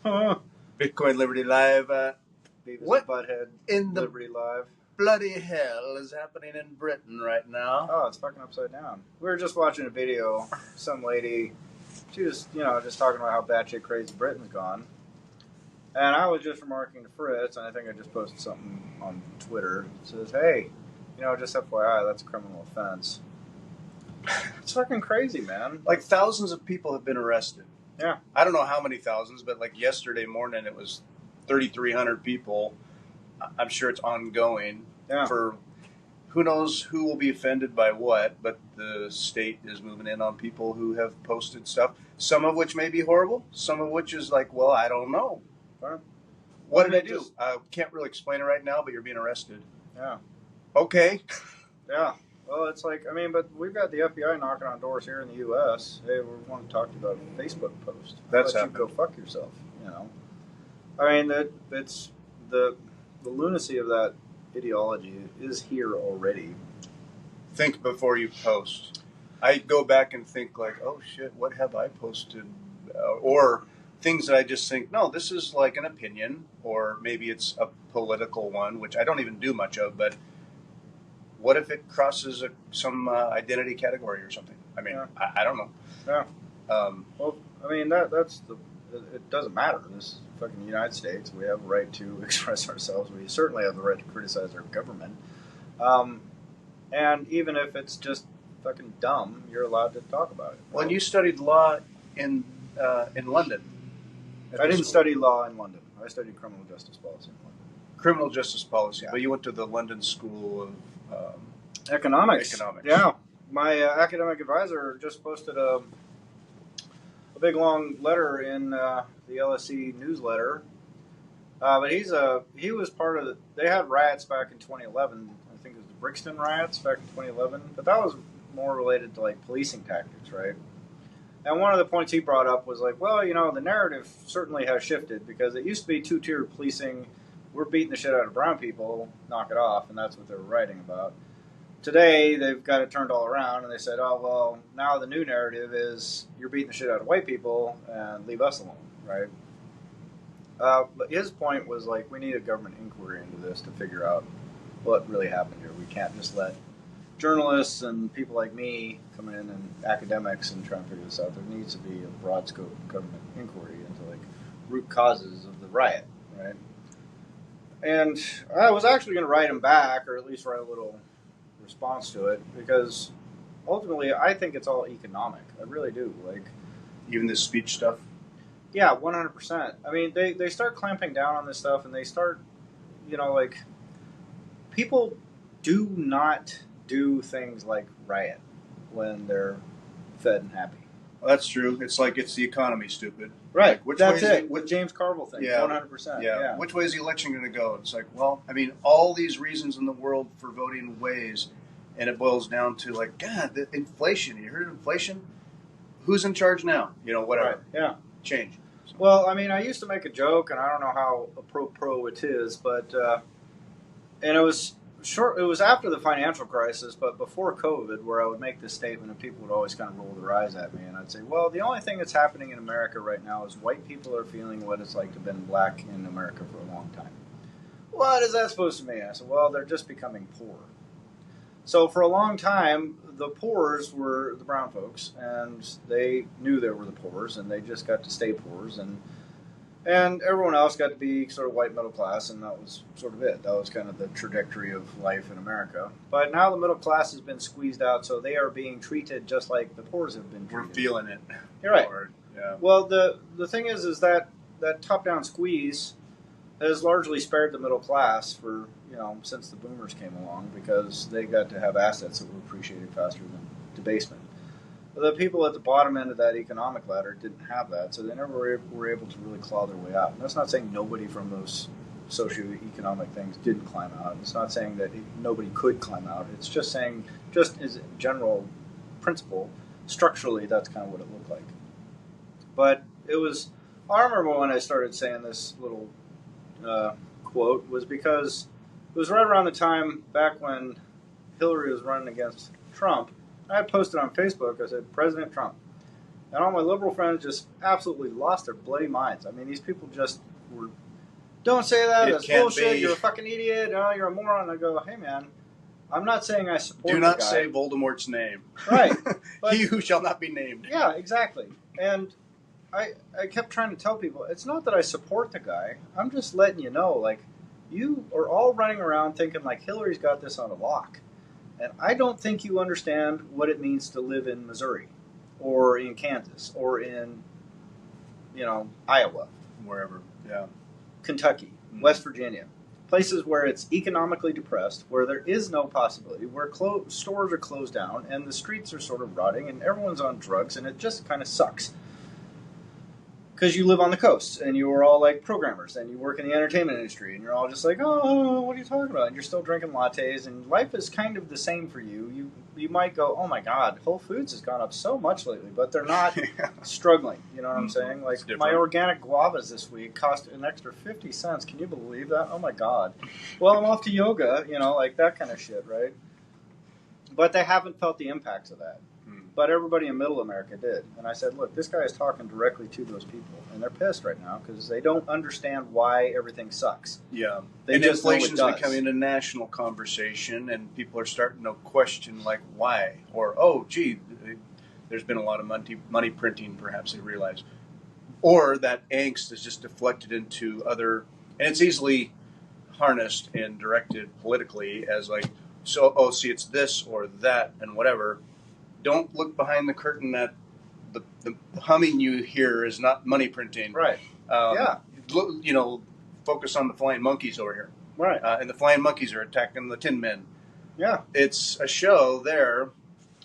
Bitcoin Liberty Live. Beavis What and Butthead in the Liberty Live. bloody hell is happening in Britain right now? Oh, it's fucking upside down. We were just watching a video. Some lady, she was, just talking about how batshit crazy Britain's gone. And I was just remarking to Fritz, and I think I just posted something on Twitter. It says, hey, just FYI, that's a criminal offense. It's fucking crazy, man. Like thousands of people have been arrested. Yeah. I don't know how many thousands, but like yesterday morning it was 3,300 people. I'm sure it's ongoing for who knows who will be offended by what, but the state is moving in on people who have posted stuff, some of which may be horrible, some of which is like, well, I don't know. What did I do? Can't really explain it right now, but you're being arrested. Yeah. Okay. Yeah. Well, it's like, but we've got the FBI knocking on doors here in the U.S. Hey, we want to talk to you about a Facebook post. That's happened. You go fuck yourself, it's the lunacy of that ideology is here already. Think before you post. I go back and think like, oh shit, what have I posted? Or things that I just think, no, this is like an opinion, or maybe it's a political one, which I don't even do much of, but what if it crosses some identity category or something? I don't know. Yeah. It doesn't matter. This is fucking United States. We have a right to express ourselves. We certainly have the right to criticize our government. And even if it's just fucking dumb, you're allowed to talk about it. Well, and you studied law in London. I didn't study law in London. I studied criminal justice policy in London. Criminal justice policy, but you went to the London School of Economics. Yeah. My academic advisor just posted a big long letter in the LSE newsletter. But he was part of they had riots back in 2011. I think it was the Brixton riots back in 2011. But that was more related to like policing tactics, right? And one of the points he brought up was like, well, the narrative certainly has shifted because it used to be two-tier policing. We're beating the shit out of brown people, knock it off, and that's what they were writing about. Today, they've got it turned all around, and they said, oh, well, now the new narrative is you're beating the shit out of white people and leave us alone, right? But his point was like, we need a government inquiry into this to figure out what really happened here. We can't just let journalists and people like me come in and academics and try and figure this out. There needs to be a broad scope government inquiry into like root causes of the riot, right? And I was actually going to write him back, or at least write a little response to it, because ultimately I think it's all economic. I really do. Like, even this speech stuff. Yeah, 100%. They start clamping down on this stuff, and they start, people do not do things like riot when they're fed and happy. Well, that's true. It's like it's the economy, stupid. Right. That's it. With James Carville thing. Yeah. 100%. Yeah. Which way is the election going to go? It's like, well, all these reasons in the world for voting ways, and it boils down to like, God, the inflation. You heard of inflation? Who's in charge now? Whatever. Right. Yeah. Change. So. Well, I used to make a joke, and I don't know how pro it is, but and it was short. It was after the financial crisis, but before COVID, where I would make this statement, and people would always kind of roll their eyes at me, and I'd say, "Well, the only thing that's happening in America right now is white people are feeling what it's like to have been black in America for a long time." What is that supposed to mean? I said, "Well, they're just becoming poor." So for a long time, the poors were the brown folks, and they knew they were the poors, and they just got to stay poors, and everyone else got to be sort of white middle class, and that was sort of it. That was kind of the trajectory of life in America. But now the middle class has been squeezed out, so they are being treated just like the poors have been treated. We're feeling it. You're right. Yeah. Well, the thing is that top-down squeeze has largely spared the middle class for, since the boomers came along, because they got to have assets that were appreciated faster than debasement. But the people at the bottom end of that economic ladder didn't have that, so they never were able to really claw their way out. And that's not saying nobody from those socioeconomic things didn't climb out. It's not saying that nobody could climb out. It's just saying, just as a general principle, structurally, that's kind of what it looked like. But I remember when I started saying this little quote was because it was right around the time back when Hillary was running against Trump. I had posted on Facebook, I said, President Trump, And all my liberal friends just absolutely lost their bloody minds. I mean, these people just were, don't say that, that's bullshit, you're a fucking idiot, oh, you're a moron. I go, hey man, I'm not saying I support Do the not guy. say Voldemort's name. Right. But, he who shall not be named. Yeah, exactly. And I kept trying to tell people, it's not that I support the guy. I'm just letting you know, like, you are all running around thinking, like, Hillary's got this on a lock. And I don't think you understand what it means to live in Missouri or in Kansas or in, Iowa. Wherever, yeah. Kentucky, West Virginia. Places where it's economically depressed, where there is no possibility, where stores are closed down and the streets are sort of rotting and everyone's on drugs and it just kind of sucks. Because you live on the coast and you are all like programmers and you work in the entertainment industry and you're all just like, oh, what are you talking about? And you're still drinking lattes and life is kind of the same for you. You might go, oh my God, Whole Foods has gone up so much lately, but they're not struggling. You know what I'm saying? Like my organic guavas this week cost an extra 50 cents. Can you believe that? Oh my God. Well, I'm off to yoga, like that kind of shit, right? But they haven't felt the impacts of that. But everybody in Middle America did. And I said, look, this guy is talking directly to those people. And they're pissed right now because they don't understand why everything sucks. Yeah. And inflation's becoming a national conversation, and people are starting to question, like, why? Or, oh, gee, there's been a lot of money printing, perhaps they realize. Or that angst is just deflected into other, and it's easily harnessed and directed politically as, like, see, it's this or that and whatever. Don't look behind the curtain that the humming you hear is not money printing. Right. Focus on the flying monkeys over here. Right. And the flying monkeys are attacking the Tin Men. Yeah. It's a show there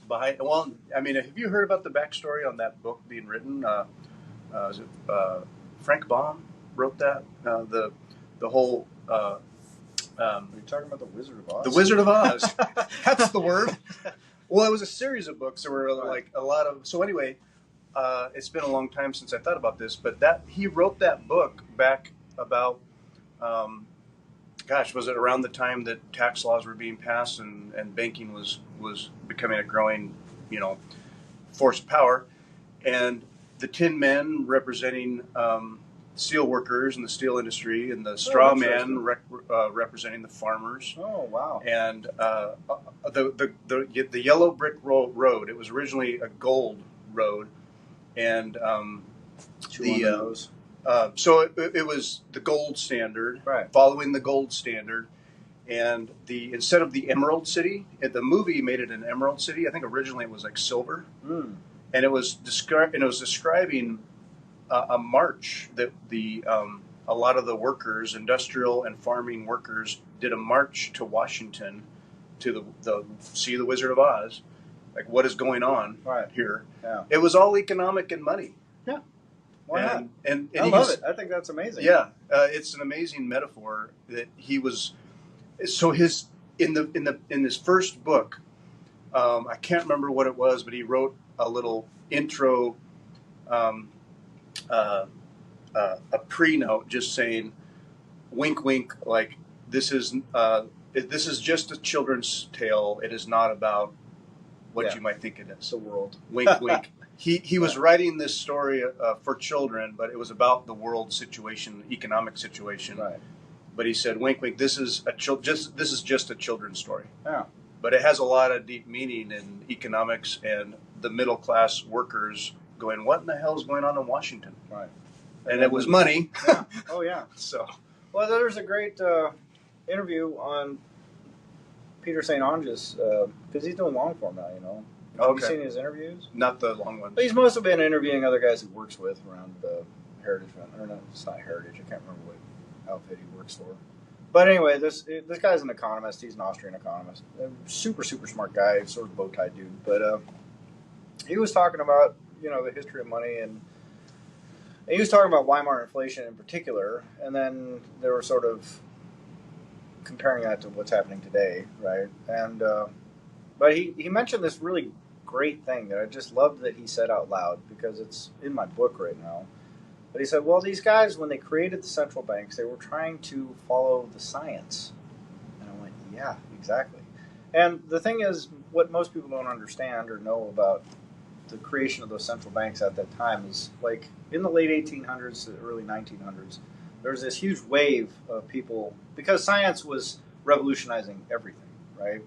behind. Well, I mean, have you heard about the backstory on that book being written? Frank Baum wrote that. The whole. Are you talking about the Wizard of Oz? The Wizard of Oz. That's the word. Well, it was a series of books. There were like a lot of. So anyway, it's been a long time since I thought about this, but he wrote that book back about, was it around the time that tax laws were being passed and banking was becoming a growing, force of power, and the Tin Men representing steel workers in the steel industry, and the straw man representing the farmers. Oh wow! And the yellow brick road. It was originally a gold road, and so it was the gold standard, right? Following the gold standard, and instead of the Emerald City, the movie made it an Emerald City. I think originally it was like silver, and it was describing a march that a lot of the workers, industrial and farming workers, did a march to Washington to see the Wizard of Oz, like what is going on here. Yeah. It was all economic and money. Yeah, why not? And I love it. I think that's amazing. Yeah, it's an amazing metaphor that he was. So in his first book, I can't remember what it was, but he wrote a little intro. A pre-note just saying, wink, wink, like this is just a children's tale. It is not about what you might think it is. The world. Wink, wink. He was writing this story for children, but it was about the world situation, economic situation. Right. But he said, wink, wink. This is just a children's story. Yeah. But it has a lot of deep meaning in economics and the middle class workers going, what in the hell is going on in Washington? Right. And it was money. Yeah. Oh, yeah. So, well, there's a great interview on Peter St. Onge's, because he's doing long form now, Have you seen his interviews? Not the long ones. But he's mostly been interviewing other guys he works with around the Heritage. Or no, it's not Heritage. I can't remember what outfit he works for. But anyway, this guy's an economist. He's an Austrian economist. A super, super smart guy, sort of bow-tie dude. But he was talking about, the history of money, and he was talking about Weimar inflation in particular, and then they were sort of comparing that to what's happening today, right? And but he mentioned this really great thing that I just loved that he said out loud, because it's in my book right now. But he said, well, these guys, when they created the central banks, they were trying to follow the science. And I went, yeah, exactly. And the thing is, what most people don't understand or know about the creation of those central banks at that time is like in the late 1800s to the early 1900s. There was this huge wave of people because science was revolutionizing everything, right?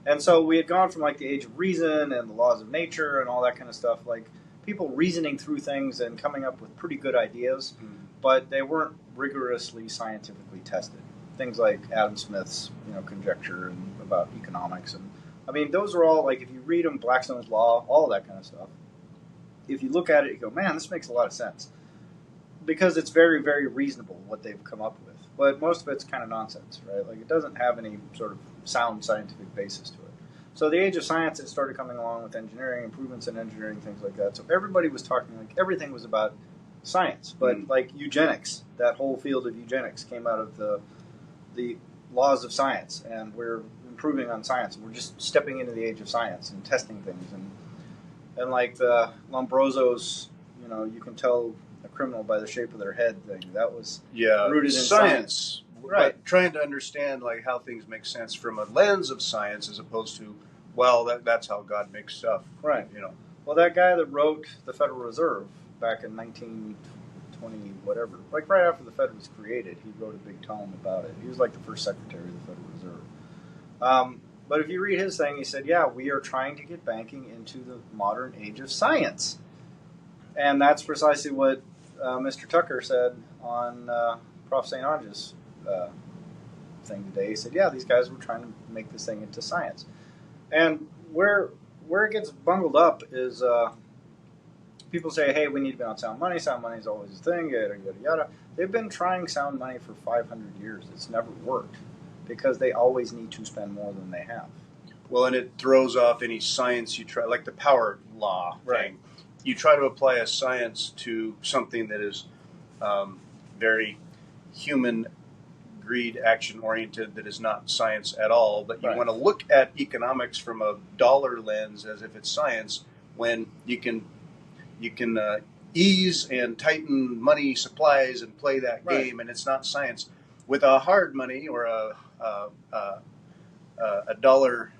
And so we had gone from like the age of reason and the laws of nature and all that kind of stuff, like people reasoning through things and coming up with pretty good ideas, but they weren't rigorously scientifically tested. Things like Adam Smith's, conjecture and about economics, and I mean, those are all like if you read them, Blackstone's Law, all that kind of stuff. If you look at it, you go, man, this makes a lot of sense because it's very, very reasonable what they've come up with. But most of it's kind of nonsense, right? Like it doesn't have any sort of sound scientific basis to it. So the age of science, it started coming along with engineering, improvements in engineering, things like that. So everybody was talking, like everything was about science. But like eugenics, that whole field of eugenics came out of the laws of science, and we're improving on science. We're just stepping into the age of science and testing things. And like the Lombroso's, you can tell a criminal by the shape of their head thing. That was rooted in science. Right. But trying to understand like how things make sense from a lens of science as opposed to, well, that's how God makes stuff. Right. Well, that guy that wrote the Federal Reserve back in 1920, whatever, like right after the Fed was created, he wrote a big tome about it. He was like the first secretary of the Federal Reserve. But if you read his thing, he said, yeah, we are trying to get banking into the modern age of science. And that's precisely what Mr. Tucker said on Prof. St. Ange's thing today. He said, yeah, these guys were trying to make this thing into science. And where it gets bungled up is people say, hey, we need to be on sound money. Sound money is always a thing, yada, yada, yada. They've been trying sound money for 500 years. It's never worked because they always need to spend more than they have. Well, and it throws off any science you try, like the power law thing. You try to apply a science to something that is very human greed action oriented, that is not science at all, but you want to look at economics from a dollar lens as if it's science, when you can ease and tighten money supplies and play that game, and it's not science. With a hard money or a dollar,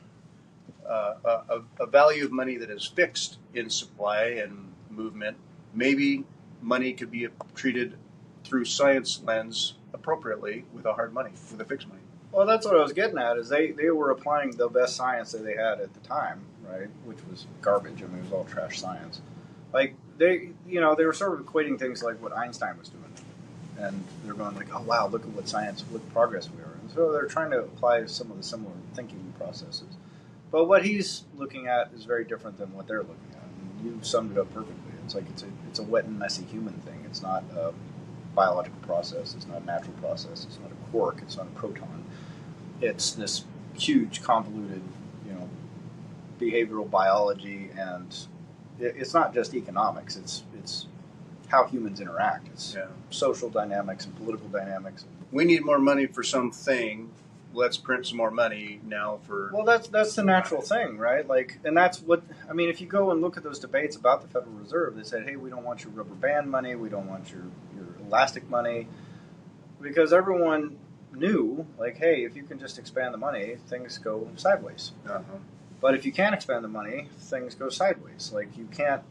a value of money that is fixed in supply and movement, maybe money could be treated through science lens appropriately with a hard money, with a fixed money. Well, that's what I was getting at, is they were applying the best science that they had at the time, right? Which was garbage. I mean, it was all trash science. Like, they were sort of equating things like what Einstein was doing. And they're going like, oh, wow, look at what progress we are. And so they're trying to apply some of the similar thinking processes. But what he's looking at is very different than what they're looking at. And you summed it up perfectly. It's like it's a wet and messy human thing. It's not a biological process. It's not a natural process. It's not a quark. It's not a proton. It's this huge, convoluted, behavioral biology, and it's not just economics. It's how humans interact. It's social dynamics and political dynamics. We need more money for something. Let's print some more money now for... Well, that's the natural thing, right? Like, and that's what... I mean, if you go and look at those debates about the Federal Reserve, they said, hey, we don't want your rubber band money. We don't want your elastic money. Because everyone knew, like, hey, if you can just expand the money, things go sideways. Uh-huh. But if you can't expand the money, things go sideways. Like, you can't...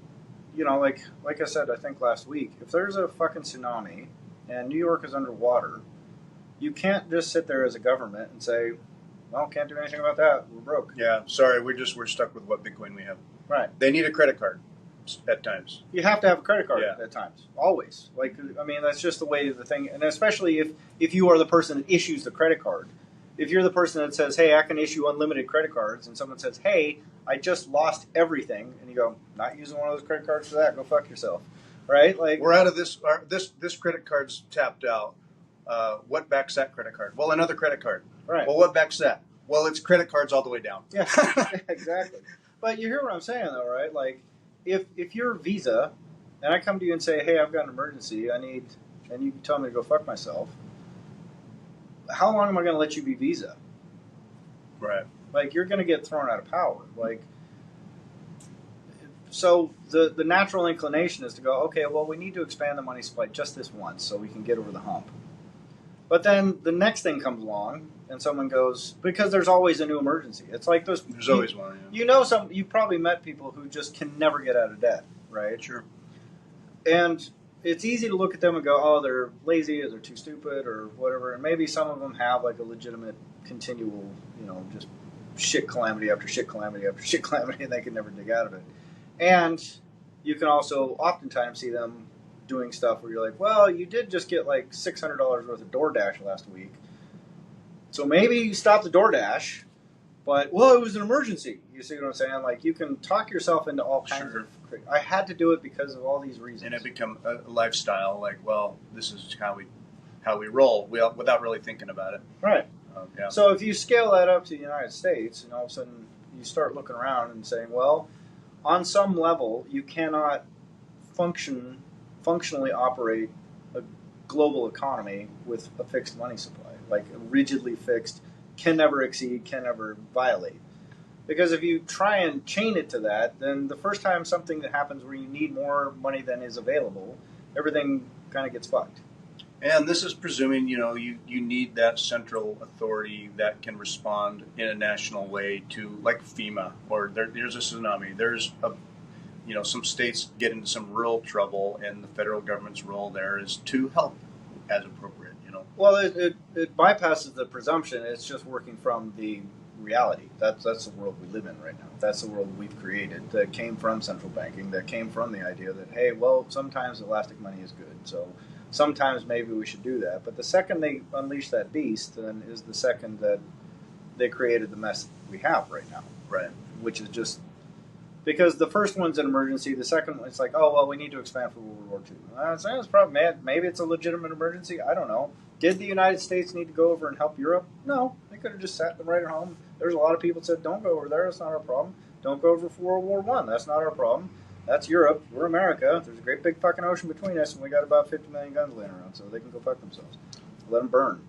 like I said, I think last week, if there's a fucking tsunami and New York is underwater, you can't just sit there as a government and say, well, can't do anything about that. We're broke. Yeah, sorry, we're stuck with what Bitcoin we have. Right. They need a credit card at times. You have to have a credit card at times. Always. Like, I mean, that's just the way the thing, and especially if you are the person that issues the credit card. If you're the person that says, hey, I can issue unlimited credit cards, and someone says, hey, I just lost everything, and you go, not using one of those credit cards for that, go fuck yourself. Right? Like, we're out of this. This credit card's tapped out. What backs that credit card? Well, another credit card. Right. Well, what backs that? Well, it's credit cards all the way down. Yeah, exactly. But you hear what I'm saying, though, right? Like, if you're Visa, and I come to you and say, hey, I've got an emergency, and you tell me to go fuck myself, how long am I going to let you be Visa? Right. Like, you're going to get thrown out of power. Like, so the natural inclination is to go, okay, well, we need to expand the money supply just this once so we can get over the hump. But then the next thing comes along, and someone goes, because there's always a new emergency. It's like those. There's always one. Yeah. You know, you've probably met people who just can never get out of debt, right? Sure. And it's easy to look at them and go, oh, they're lazy, or they're too stupid, or whatever. And maybe some of them have like a legitimate, continual, just shit calamity after shit calamity after shit calamity, and they can never dig out of it. And you can also oftentimes see them doing stuff where you're like, well, you did just get like $600 worth of DoorDash last week, so maybe you stop the DoorDash, but, well, it was an emergency. You see what I'm saying? Like, you can talk yourself into all kinds of... I had to do it because of all these reasons. And it become a lifestyle, like, well, this is how we roll, without really thinking about it. Right. Yeah. So if you scale that up to the United States, and all of a sudden you start looking around and saying, well, on some level, you cannot functionally operate a global economy with a fixed money supply, like rigidly fixed, can never exceed, can never violate. Because if you try and chain it to that, then the first time something that happens where you need more money than is available, everything kind of gets fucked. And this is presuming, you need that central authority that can respond in a national way to, like FEMA, or there's a tsunami. There's some states get into some real trouble, and the federal government's role there is to help as appropriate. Well, it bypasses the presumption. It's just working from the reality. That's the world we live in right now. That's the world we've created that came from central banking, that came from the idea that, hey, well, sometimes elastic money is good, so sometimes maybe we should do that. But the second they unleash that beast, then is the second that they created the mess we have right now. Right. Which is just because the first one's an emergency, the second one, it's like, oh, well, we need to expand for World War II. It's probably, maybe it's a legitimate emergency. I don't know. Did the United States need to go over and help Europe? No. They could have just sat them right at home. There's a lot of people that said, don't go over there. That's not our problem. Don't go over for World War I. That's not our problem. That's Europe. We're America. There's a great big fucking ocean between us, and we got about 50 million guns laying around, so they can go fuck themselves. Let them burn.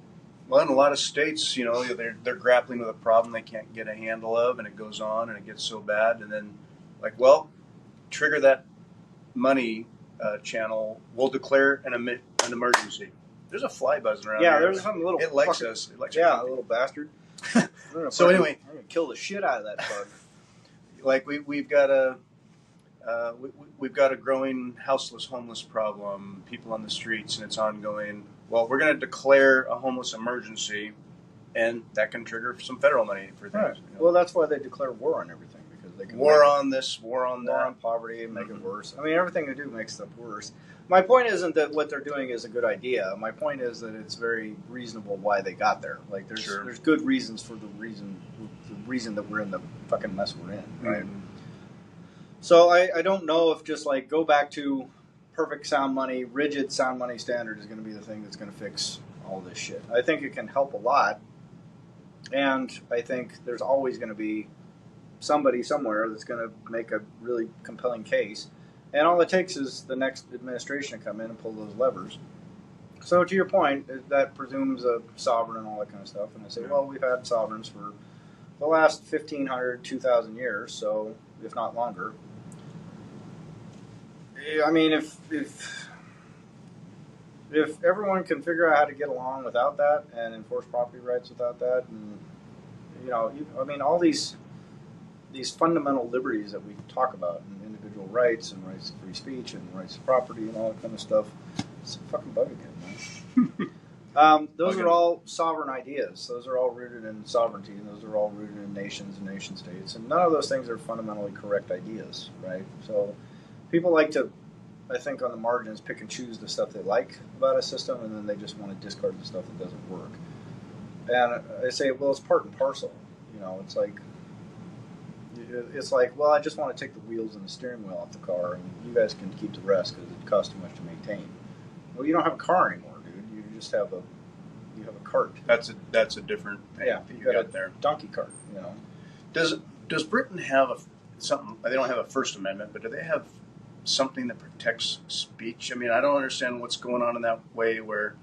Well, in a lot of states, they're grappling with a problem they can't get a handle of, and it goes on, and it gets so bad, and then, trigger that money channel. We'll declare an emergency. There's a fly buzzing around. Yeah, here. There's some little. It likes us. It likes a little bastard. So anyway, I'm gonna kill the shit out of that bug. We've got a growing houseless, homeless problem. People on the streets, and it's ongoing. Well, we're going to declare a homeless emergency, and that can trigger some federal money for things. Right. Well, that's why they declare war on everything, because they can war on this, war on that, war on poverty, and make it worse. I mean, everything they do makes stuff worse. My point isn't that what they're doing is a good idea. My point is that it's very reasonable why they got there. Like, there's good reasons for the reason that we're in the fucking mess we're in, right? Mm-hmm. So I don't know if just go back to perfect sound money, rigid sound money standard is going to be the thing that's going to fix all this shit. I think it can help a lot, and I think there's always going to be somebody somewhere that's going to make a really compelling case. And all it takes is the next administration to come in and pull those levers. So to your point, that presumes a sovereign and all that kind of stuff. And I say, well, we've had sovereigns for the last 1,500, 2,000 years, so if not longer. I mean, if everyone can figure out how to get along without that and enforce property rights without that, and all these fundamental liberties that we talk about, and individual rights and rights to free speech and rights to property and all that kind of stuff, it's a fucking bug again, man. Those are all sovereign ideas. Those are all rooted in sovereignty, and those are all rooted in nations and nation states. And none of those things are fundamentally correct ideas, right? So people like to, I think, on the margins, pick and choose the stuff they like about a system, and then they just want to discard the stuff that doesn't work. And I say, well, it's part and parcel. It's like, well, I just want to take the wheels and the steering wheel off the car, and you guys can keep the rest because it costs too much to maintain. Well, you don't have a car anymore, dude. You just have a cart. That's a different thing. Yeah, you got there. Donkey cart. Does Britain have something? They don't have a First Amendment, but do they have something that protects speech? I mean, I don't understand what's going on in that way. Where,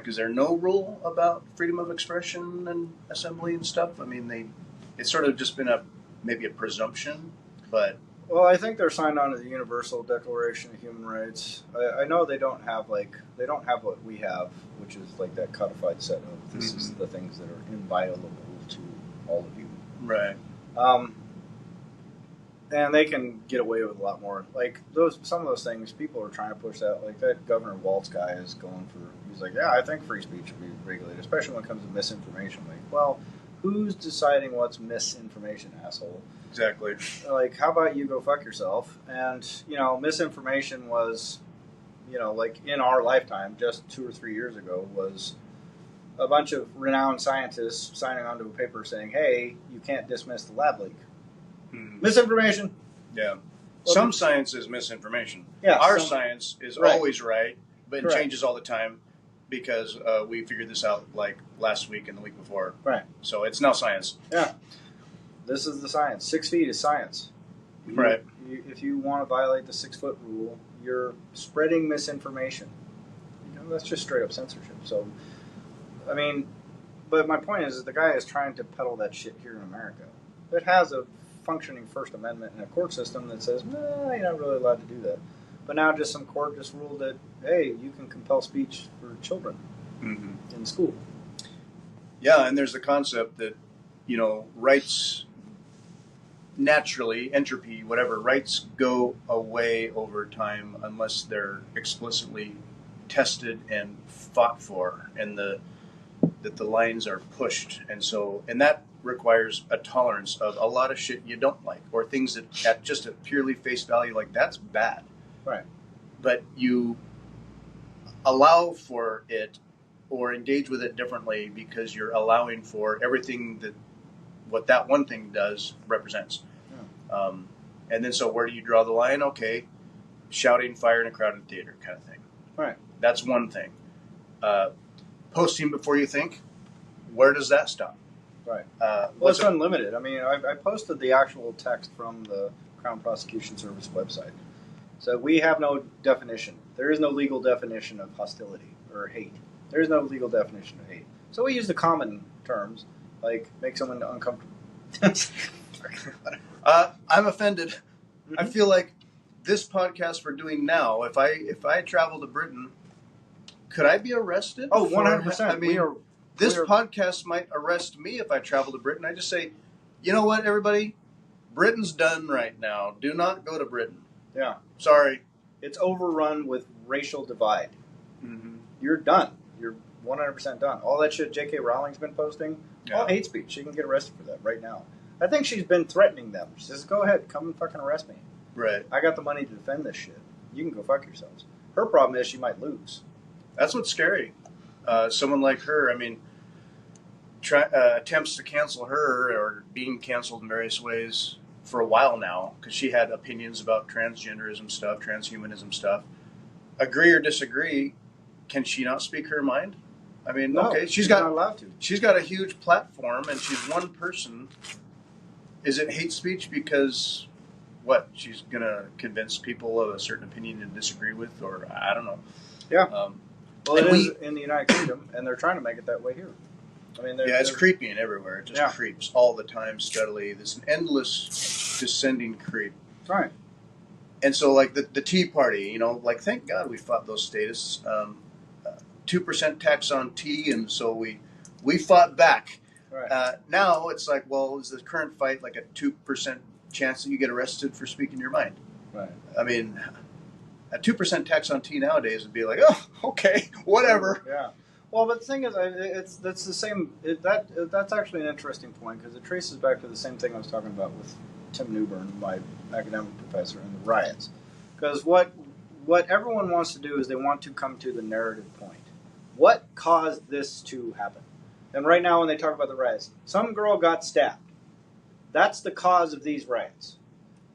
is there no rule about freedom of expression and assembly and stuff? I mean, it's sort of just been maybe a presumption, but Well, I think they're signed on to the Universal Declaration of Human Rights. I know they don't have what we have, which is like that codified set of this is the things that are inviolable to all of you. Right. And they can get away with a lot more. Like some of those things, people are trying to push that. Like that Governor Waltz guy is going for. He's like, yeah, I think free speech should be regulated, especially when it comes to misinformation. Like, well, who's deciding what's misinformation, asshole? Exactly. Like, how about you go fuck yourself? And misinformation was, like in our lifetime, just 2 or 3 years ago, was a bunch of renowned scientists signing onto a paper saying, hey, you can't dismiss the lab leak. Misinformation. Yeah. Some science is misinformation. Yeah. Our science is always right, but it changes all the time because we figured this out like last week and the week before. Right. So it's now science. Yeah. This is the science. 6 feet is science. Right. If you want to violate the 6-foot rule, you're spreading misinformation. That's just straight up censorship. So, I mean, but my point is the guy is trying to peddle that shit here in America. It has a functioning First Amendment and a court system that says, you're not really allowed to do that. But now just some court just ruled that, hey, you can compel speech for children in school. Yeah, and there's the concept that, rights naturally, entropy, whatever, rights go away over time unless they're explicitly tested and fought for, and that the lines are pushed. And that requires a tolerance of a lot of shit you don't like, or things that at just a purely face value, like that's bad. Right. But you allow for it or engage with it differently because you're allowing for everything that what that one thing does represents. Yeah. And then so where do you draw the line? Okay, shouting fire in a crowded theater kind of thing. Right. That's one thing. Posting before you think, where does that stop? Right. Well, it's unlimited. I mean, I posted the actual text from the Crown Prosecution Service website. So we have no definition. There is no legal definition of hostility or hate. There is no legal definition of hate. So we use the common terms, like make someone uncomfortable. I'm offended. I feel like this podcast we're doing now, if I travel to Britain, could I be arrested? Oh, 100%. I mean, this podcast might arrest me if I travel to Britain. I just say, you know what, everybody? Britain's done right now. Do not go to Britain. Yeah. Sorry. It's overrun with racial divide. You're done. You're 100% done. All that shit J.K. Rowling's been posting, all hate speech. She can get arrested for that right now. I think she's been threatening them. She says, go ahead, come and fucking arrest me. Right. I got the money to defend this shit. You can go fuck yourselves. Her problem is she might lose. That's what's scary. Someone like her, I mean, attempts to cancel her or being canceled in various ways for a while now because she had opinions about transgenderism stuff, transhumanism stuff. Agree or disagree, can she not speak her mind? I mean, no, okay, she's not allowed to. She's got a huge platform and she's one person. Is it hate speech because what? She's going to convince people of a certain opinion to disagree with, or I don't know. Yeah. Well, it is in the United Kingdom, and they're trying to make it that way here. I mean, it's creeping everywhere. It just creeps all the time, steadily. There's an endless descending creep. That's right. And so, like the Tea Party, like thank God we fought those statists. 2% tax on tea, and so we fought back. Right. Now it's like, well, is the current fight like a 2% chance that you get arrested for speaking your mind? Right. I mean, a 2% tax on tea nowadays would be like, oh, okay, whatever. Yeah. Well, but the thing is, that's the same. That's actually an interesting point because it traces back to the same thing I was talking about with Tim Newbern, my academic professor, and the riots. Because what everyone wants to do is they want to come to the narrative point. What caused this to happen? And right now, when they talk about the riots, some girl got stabbed. That's the cause of these riots,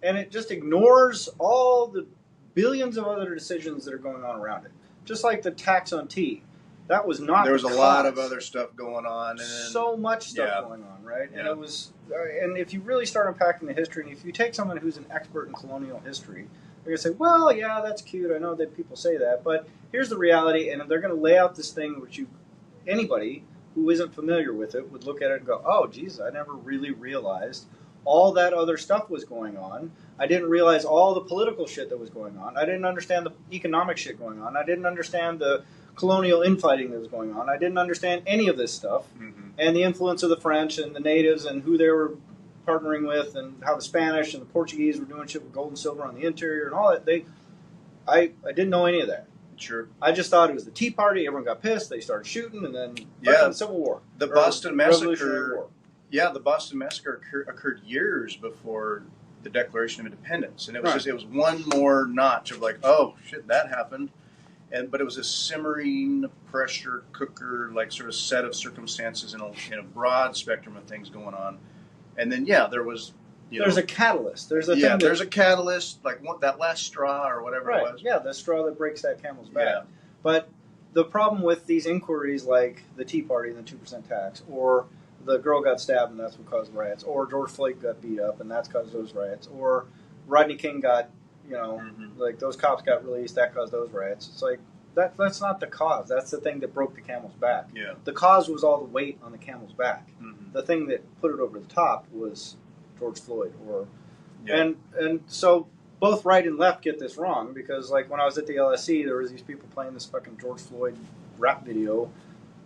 and it just ignores all the billions of other decisions that are going on around it. Just like the tax on tea. That was not. There was a lot of other stuff going on, and so much stuff going on, right? Yeah. And it was, and if you really start unpacking the history, and if you take someone who's an expert in colonial history, they're gonna say, "Well, yeah, that's cute. I know that people say that, but here's the reality." And they're gonna lay out this thing which anybody who isn't familiar with it would look at it and go, "Oh, geez, I never really realized all that other stuff was going on. I didn't realize all the political shit that was going on. I didn't understand the economic shit going on. I didn't understand the colonial infighting that was going on. I didn't understand any of this stuff. And the influence of the French and the natives and who they were partnering with and how the Spanish and the Portuguese were doing shit with gold and silver on the interior and all that. I didn't know any of that. Sure. I just thought it was the Tea Party. Everyone got pissed. They started shooting, and then the Civil War. The Boston Massacre. Yeah, the Boston Massacre occurred years before the Declaration of Independence, and it was it was one more notch of like, oh shit, that happened, but it was a simmering pressure cooker like sort of set of circumstances in a broad spectrum of things going on, and then there was. There's a catalyst. There's a catalyst, like that last straw or whatever it was. Yeah, the straw that breaks that camel's back. Yeah. But the problem with these inquiries like the Tea Party and the 2% tax, or the girl got stabbed and that's what caused riots, or George Floyd got beat up and that's caused those riots, or Rodney King got, like those cops got released, that caused those riots. It's like, that's not the cause. That's the thing that broke the camel's back. Yeah. The cause was all the weight on the camel's back. The thing that put it over the top was George Floyd, and so both right and left get this wrong because like when I was at the LSE, there was these people playing this fucking George Floyd rap video,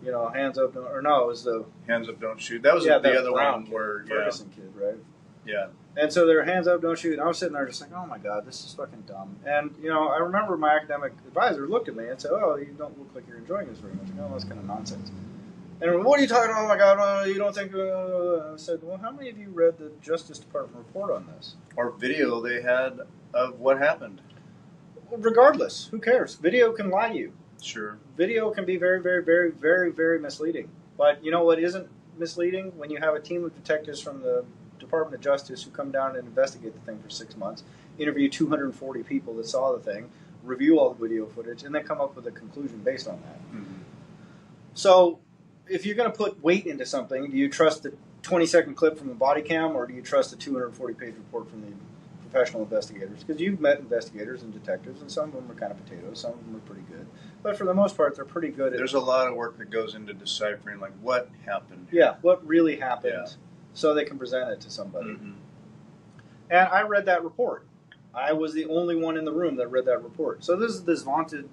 hands up, or no, it was the hands up, don't shoot. That was the other one where Ferguson kid, right? Yeah. And so they're hands up, don't shoot. And I was sitting there just like, oh my god, this is fucking dumb. And I remember my academic advisor looked at me and said, oh, you don't look like you're enjoying this very much. Oh, that's kind of nonsense. And what are you talking about? Oh my God, you don't think... I said, well, how many of you read the Justice Department report on this? Or video they had of what happened. Well, regardless, who cares? Video can lie to you. Sure. Video can be very, very, very, very, very misleading. But you know what isn't misleading? When you have a team of detectives from the Department of Justice who come down and investigate the thing for 6 months, interview 240 people that saw the thing, review all the video footage, and then come up with a conclusion based on that. So... if you're going to put weight into something, do you trust the 20-second clip from the body cam, or do you trust the 240-page report from the professional investigators? Because you've met investigators and detectives, and some of them are kind of potatoes, some of them are pretty good. But for the most part, they're pretty good at... There's a lot of work that goes into deciphering, like, what happened. Yeah, what really happened, so they can present it to somebody. And I read that report. I was the only one in the room that read that report. So this is this vaunted,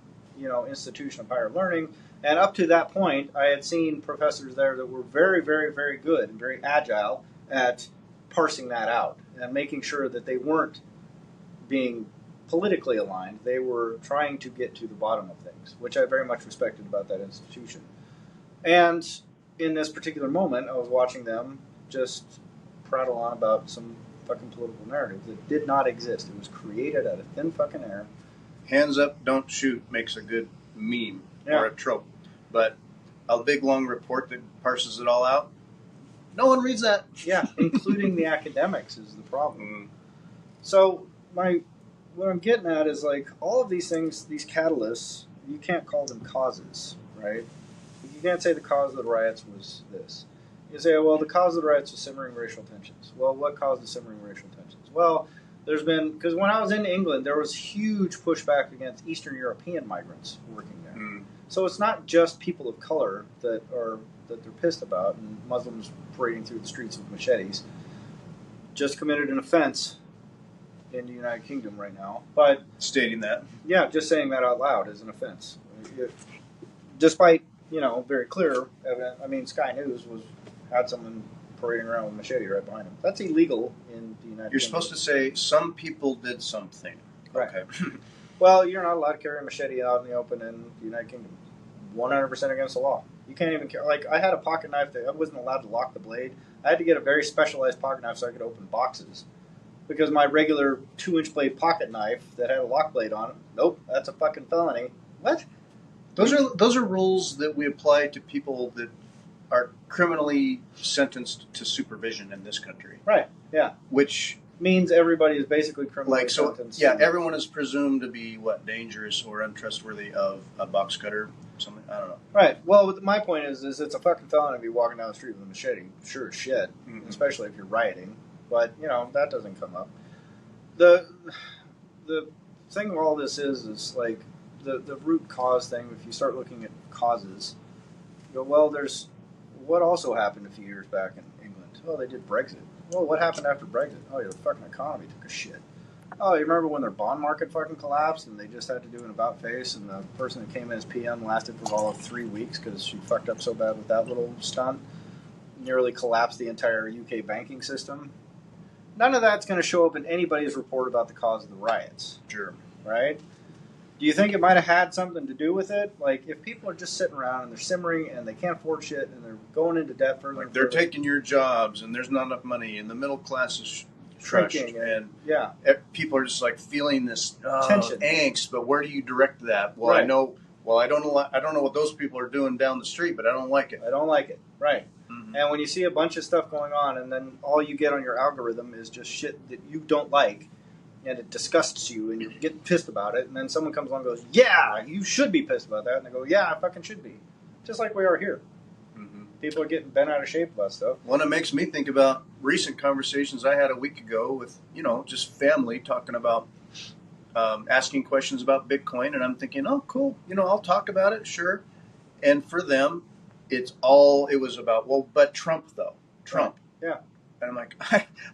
institution of higher learning. And up to that point, I had seen professors there that were very, very, very good and very agile at parsing that out and making sure that they weren't being politically aligned. They were trying to get to the bottom of things, which I very much respected about that institution. And in this particular moment, I was watching them just prattle on about some fucking political narrative that did not exist. It was created out of thin fucking air. Hands up, don't shoot makes a good meme or a trope. But a big, long report that parses it all out, no one reads that. Yeah, including the academics is the problem. So what I'm getting at is like all of these things, these catalysts, you can't call them causes, right? You can't say the cause of the riots was this. You say, well, the cause of the riots was simmering racial tensions. Well, what caused the simmering racial tensions? Well, there's been, because when I was in England, there was huge pushback against Eastern European migrants working there. So it's not just people of color that they're pissed about, and Muslims parading through the streets with machetes. Just committed an offense in the United Kingdom right now. But stating that. Yeah, just saying that out loud is an offense. Despite, very clear evidence. I mean, Sky News had someone parading around with a machete right behind him. That's illegal in the United Kingdom. You're supposed to say, some people did something. Right. Okay. Well, you're not allowed to carry a machete out in the open in the United Kingdom. 100% against the law. You can't even carry... Like, I had a pocket knife that I wasn't allowed to lock the blade. I had to get a very specialized pocket knife so I could open boxes. Because my regular 2-inch blade pocket knife that had a lock blade on it, nope, that's a fucking felony. What? Those are rules that we apply to people that are criminally sentenced to supervision in this country. Right, yeah. Which... means everybody is basically criminally sentenced. Yeah, everyone is presumed to be, dangerous or untrustworthy of a box cutter, something, I don't know. Right. Well, my point is it's a fucking felony to be walking down the street with a machete. Sure as shit, especially if you're rioting. But, that doesn't come up. The thing of all this is like the root cause thing. If you start looking at causes, you go, well, there's what also happened a few years back in England. Oh, they did Brexit. well, what happened after Brexit? Oh, the fucking economy took a shit. Oh, you remember when their bond market fucking collapsed and they just had to do an about face, and the person that came in as PM lasted for all of 3 weeks because she fucked up so bad with that little stunt, nearly collapsed the entire UK banking system. None of that's going to show up in anybody's report about the cause of the riots. Sure. Right? Do you think it might have had something to do with it? Like, if people are just sitting around and they're simmering and they can't afford shit and they're going into debt further and they're further, taking your jobs and there's not enough money and the middle class is shrinking and people are just like feeling this tension, angst. But where do you direct that? Well, right. I know. Well, I don't know what those people are doing down the street, but I don't like it. I don't like it. Right. Mm-hmm. And when you see a bunch of stuff going on, and then all you get on your algorithm is just shit that you don't like, and it disgusts you, and you get pissed about it, and then someone comes along and goes, "Yeah, you should be pissed about that," and they go, "Yeah, I fucking should be," just like we are here. Mm-hmm. People are getting bent out of shape about stuff. Well, it makes me think about recent conversations I had a week ago with just family talking about asking questions about Bitcoin, and I'm thinking, oh, cool, I'll talk about it, sure. And for them, it was about, well, but Trump though, Trump, right. Yeah. And I'm like,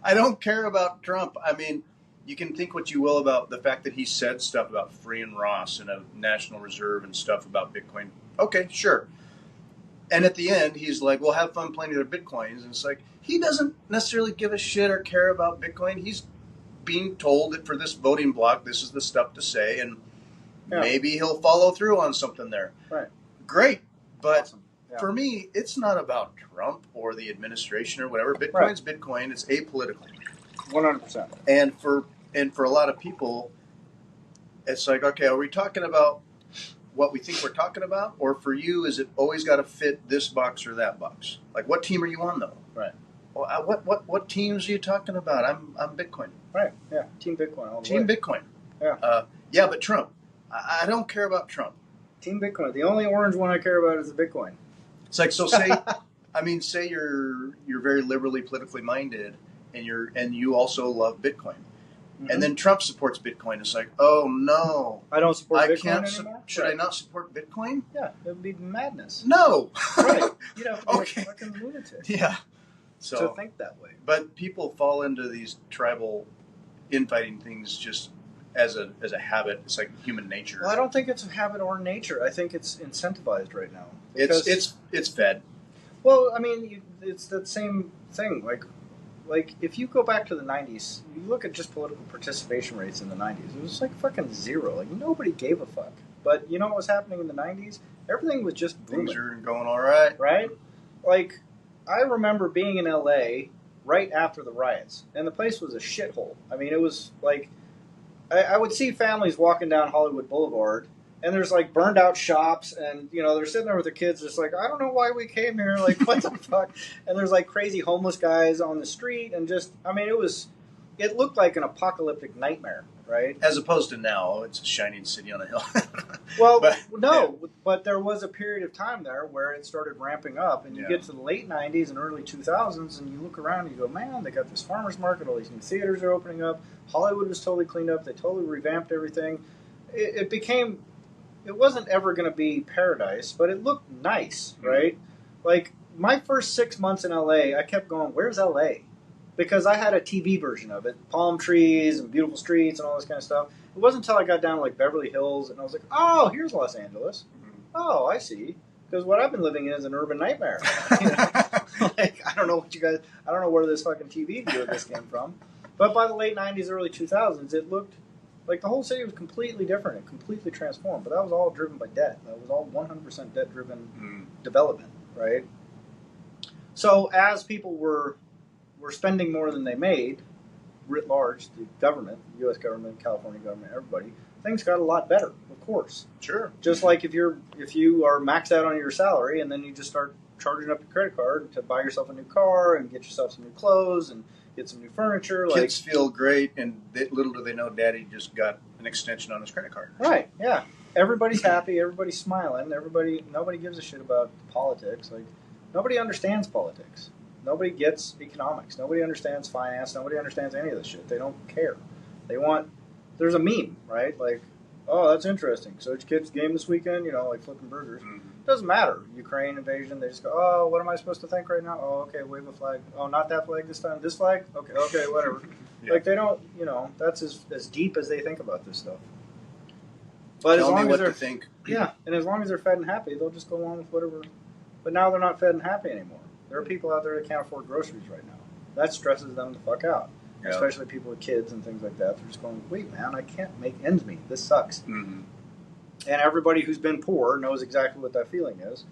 I don't care about Trump. I mean, you can think what you will about the fact that he said stuff about free and Ross and a national reserve and stuff about Bitcoin. Okay, sure. And at the end, he's like, well, have fun playing their Bitcoins. And it's like, he doesn't necessarily give a shit or care about Bitcoin. He's being told that for this voting block, this is the stuff to say. And maybe he'll follow through on something there. Right. Great. But awesome. For me, it's not about Trump or the administration or whatever. Bitcoin's Bitcoin. It's apolitical. 100%. And for a lot of people, it's like, okay, are we talking about what we think we're talking about, or for you, is it always got to fit this box or that box? Like, what team are you on, though? Right. Well, what teams are you talking about? I'm Bitcoin. Right. Yeah. Team Bitcoin. All the Team way. Bitcoin. Yeah. But Trump. I don't care about Trump. Team Bitcoin. The only orange one I care about is the Bitcoin. It's like, so say you're very liberally politically minded, and you also love Bitcoin. Mm-hmm. And then Trump supports Bitcoin. It's like, oh no, I don't support Bitcoin anymore. Should I not support Bitcoin? Yeah, it would be madness. No, right? You'd have to be a fucking lunatic. Yeah, to think that way. But people fall into these tribal infighting things just as a habit. It's like human nature. Well, I don't think it's a habit or nature. I think it's incentivized right now. It's fed. Well, I mean, it's the same thing. Like, if you go back to the 90s, you look at just political participation rates in the 90s, it was like fucking zero. Like, nobody gave a fuck. But you know what was happening in the 90s? Everything was just booming. Things are going all right. Right? Like, I remember being in L.A. right after the riots, and the place was a shithole. I mean, it was like, I would see families walking down Hollywood Boulevard, and there's like burned out shops, and they're sitting there with their kids, just like, I don't know why we came here, like what the fuck? And there's like crazy homeless guys on the street, and just, I mean, it looked like an apocalyptic nightmare, right? As opposed to now, it's a shining city on a hill. Well, but there was a period of time there where it started ramping up, and you get to the late 90s and early 2000s, and you look around and you go, man, they got this farmer's market, all these new theaters are opening up, Hollywood was totally cleaned up, they totally revamped everything. It wasn't ever going to be paradise, but it looked nice, right? Mm-hmm. Like, my first 6 months in L.A., I kept going, where's L.A.? Because I had a TV version of it, palm trees and beautiful streets and all this kind of stuff. It wasn't until I got down to, like, Beverly Hills, and I was like, oh, here's Los Angeles. Mm-hmm. Oh, I see. Because what I've been living in is an urban nightmare. Like, I don't know where this fucking TV view of this came from. But by the late 90s, early 2000s, it looked like the whole city was completely different and completely transformed. But that was all driven by debt. That was all 100% debt-driven development, right? So as people were spending more than they made, writ large, the government, the U.S. government, California government, everybody, things got a lot better, of course. Sure. Just like if you are maxed out on your salary and then you just start charging up your credit card to buy yourself a new car and get yourself some new clothes and get some new furniture. Kids feel great, and little do they know Daddy just got an extension on his credit card. Right, yeah. Everybody's happy, everybody's smiling, nobody gives a shit about politics. Like, nobody understands politics. Nobody gets economics. Nobody understands finance. Nobody understands any of this shit. They don't care. There's a meme, right? Like, Oh, that's interesting. So did your kids game this weekend? You know, like flipping burgers. Doesn't matter. Ukraine invasion. They just go, oh, what am I supposed to think right now? Oh, okay, wave a flag. Oh, not that flag this time. This flag? Okay, whatever. Yeah. Like they don't, you know, that's as deep as they think about this stuff. But Tell as long me as what to think. Yeah, and as long as they're fed and happy, they'll just go along with whatever. But now they're not fed and happy anymore. There are people out there that can't afford groceries right now. That stresses them the fuck out. Yeah. Especially people with kids and things like that. They're just going, wait, man, I can't make ends meet. This sucks. Mm-hmm. And everybody who's been poor knows exactly what that feeling is.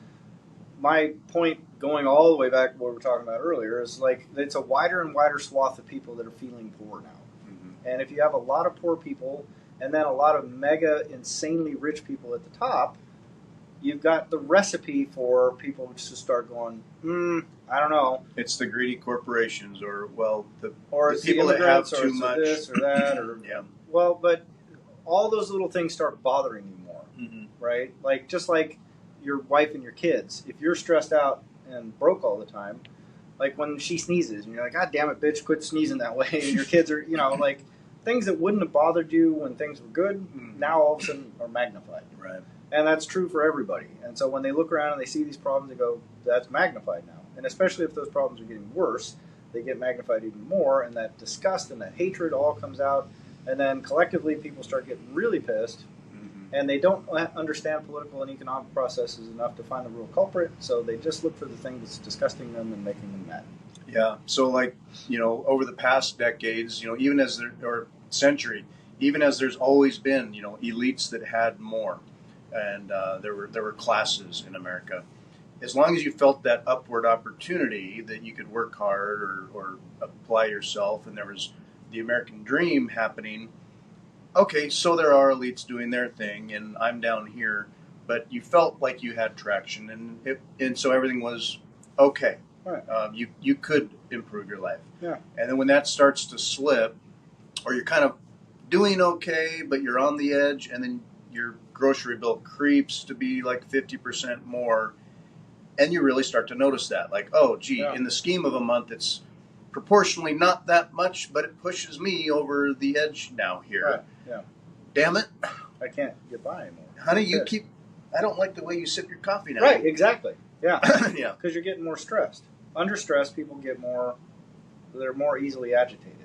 My point, going all the way back to what we were talking about earlier, is like it's a wider and wider swath of people that are feeling poor now. Mm-hmm. And if you have a lot of poor people and then a lot of mega insanely rich people at the top, you've got the recipe for people to start going, I don't know. It's the greedy corporations, or the people that have too much, this or that, or yeah. Well, but all those little things start bothering you more, right? Like just like your wife and your kids. If you're stressed out and broke all the time, like when she sneezes, and you're like, God damn it, bitch, quit sneezing that way. And your kids are, like things that wouldn't have bothered you when things were good, now all of a sudden are magnified. Right. And that's true for everybody. And so when they look around and they see these problems, they go, that's magnified now. And especially if those problems are getting worse, they get magnified even more, and that disgust and that hatred all comes out. And then collectively people start getting really pissed, and they don't understand political and economic processes enough to find the real culprit, so they just look for the thing that's disgusting them and making them mad. Yeah, so over the past decades, even as century, even as there's always been, elites that had more, and there were classes in America. As long as you felt that upward opportunity that you could work hard or apply yourself, and there was the American dream happening, okay, so there are elites doing their thing, and I'm down here, but you felt like you had traction, and so everything was okay. Right. You could improve your life. Yeah. And then when that starts to slip, or you're kind of doing okay, but you're on the edge, and then your grocery bill creeps to be like 50% more, and you really start to notice that. Like, oh, gee, in the scheme of a month, it's proportionally not that much, but it pushes me over the edge now here. Right. Yeah. Damn it. I can't get by anymore. Honey, I don't like the way you sip your coffee now. Right, exactly. Yeah. Yeah. Because you're getting more stressed. Under stress, people they're more easily agitated.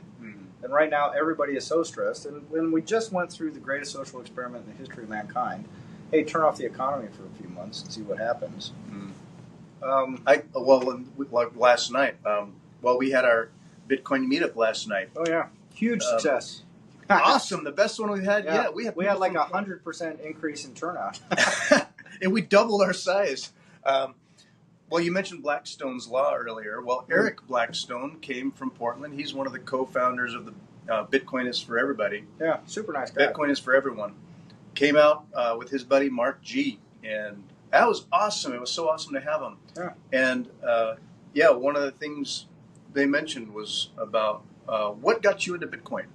And right now, everybody is so stressed. And when we just went through the greatest social experiment in the history of mankind, hey, turn off the economy for a few months and see what happens. Last night, we had our Bitcoin Meetup last night. Oh, yeah. Huge success. Awesome. The best one we've had yet. We had like 100% increase in turnout. And we doubled our size. You mentioned Blackstone's Law earlier. Well, Eric Blackstone came from Portland. He's one of the co-founders of the Bitcoin is for Everybody. Yeah, super nice guy. Bitcoin is for everyone. Came out with his buddy Mark G. And that was awesome. It was so awesome to have him. Yeah. And, one of the things they mentioned was about what got you into Bitcoin.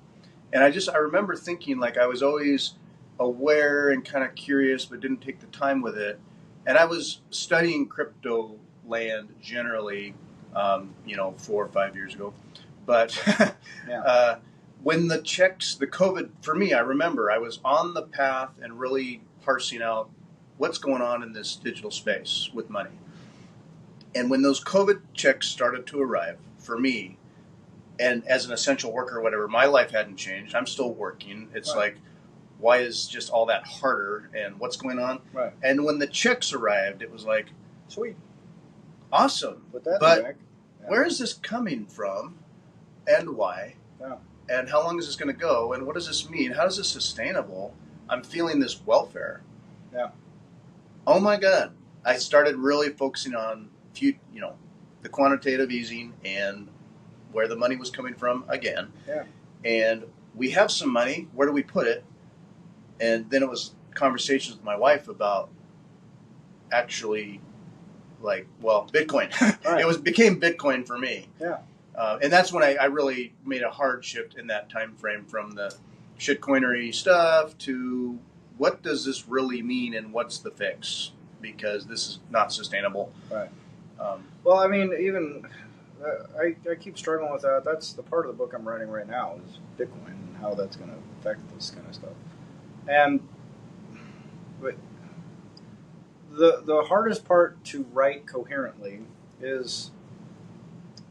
And I remember thinking, like, I was always aware and kind of curious, but didn't take the time with it. And I was studying crypto land generally, 4 or 5 years ago. But when the COVID, for me, I remember I was on the path and really parsing out what's going on in this digital space with money. And when those COVID checks started to arrive for me, and as an essential worker or whatever, my life hadn't changed. I'm still working. It's like, why is just all that harder, and what's going on? Right. And when the checks arrived, it was like, sweet. Awesome. But where is this coming from, and why? Yeah. And how long is this going to go? And what does this mean? How is this sustainable? I'm feeling this welfare. Yeah. Oh my God. I started really focusing on the quantitative easing and where the money was coming from again. Yeah. And we have some money. Where do we put it? And then it was conversations with my wife about actually, Bitcoin. Right. It became Bitcoin for me. Yeah. And that's when I really made a hard shift in that time frame from the shitcoinery stuff to what does this really mean and what's the fix? Because this is not sustainable. Right. Well, I mean, even I keep struggling with that. That's the part of the book I'm writing right now is Bitcoin and how that's going to affect this kind of stuff. And the hardest part to write coherently is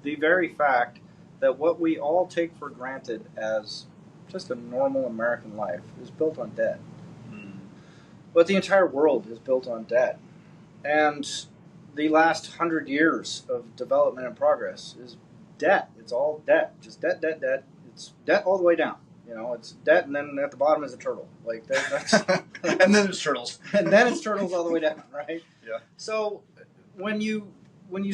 the very fact that what we all take for granted as just a normal American life is built on debt. But the entire world is built on debt. And the last 100 years of development and progress is debt. It's all debt. Just debt, debt, debt. It's debt all the way down. You know, it's debt, and then at the bottom is a turtle. Like that's and then it's turtles. And then it's turtles all the way down, right? Yeah. So when you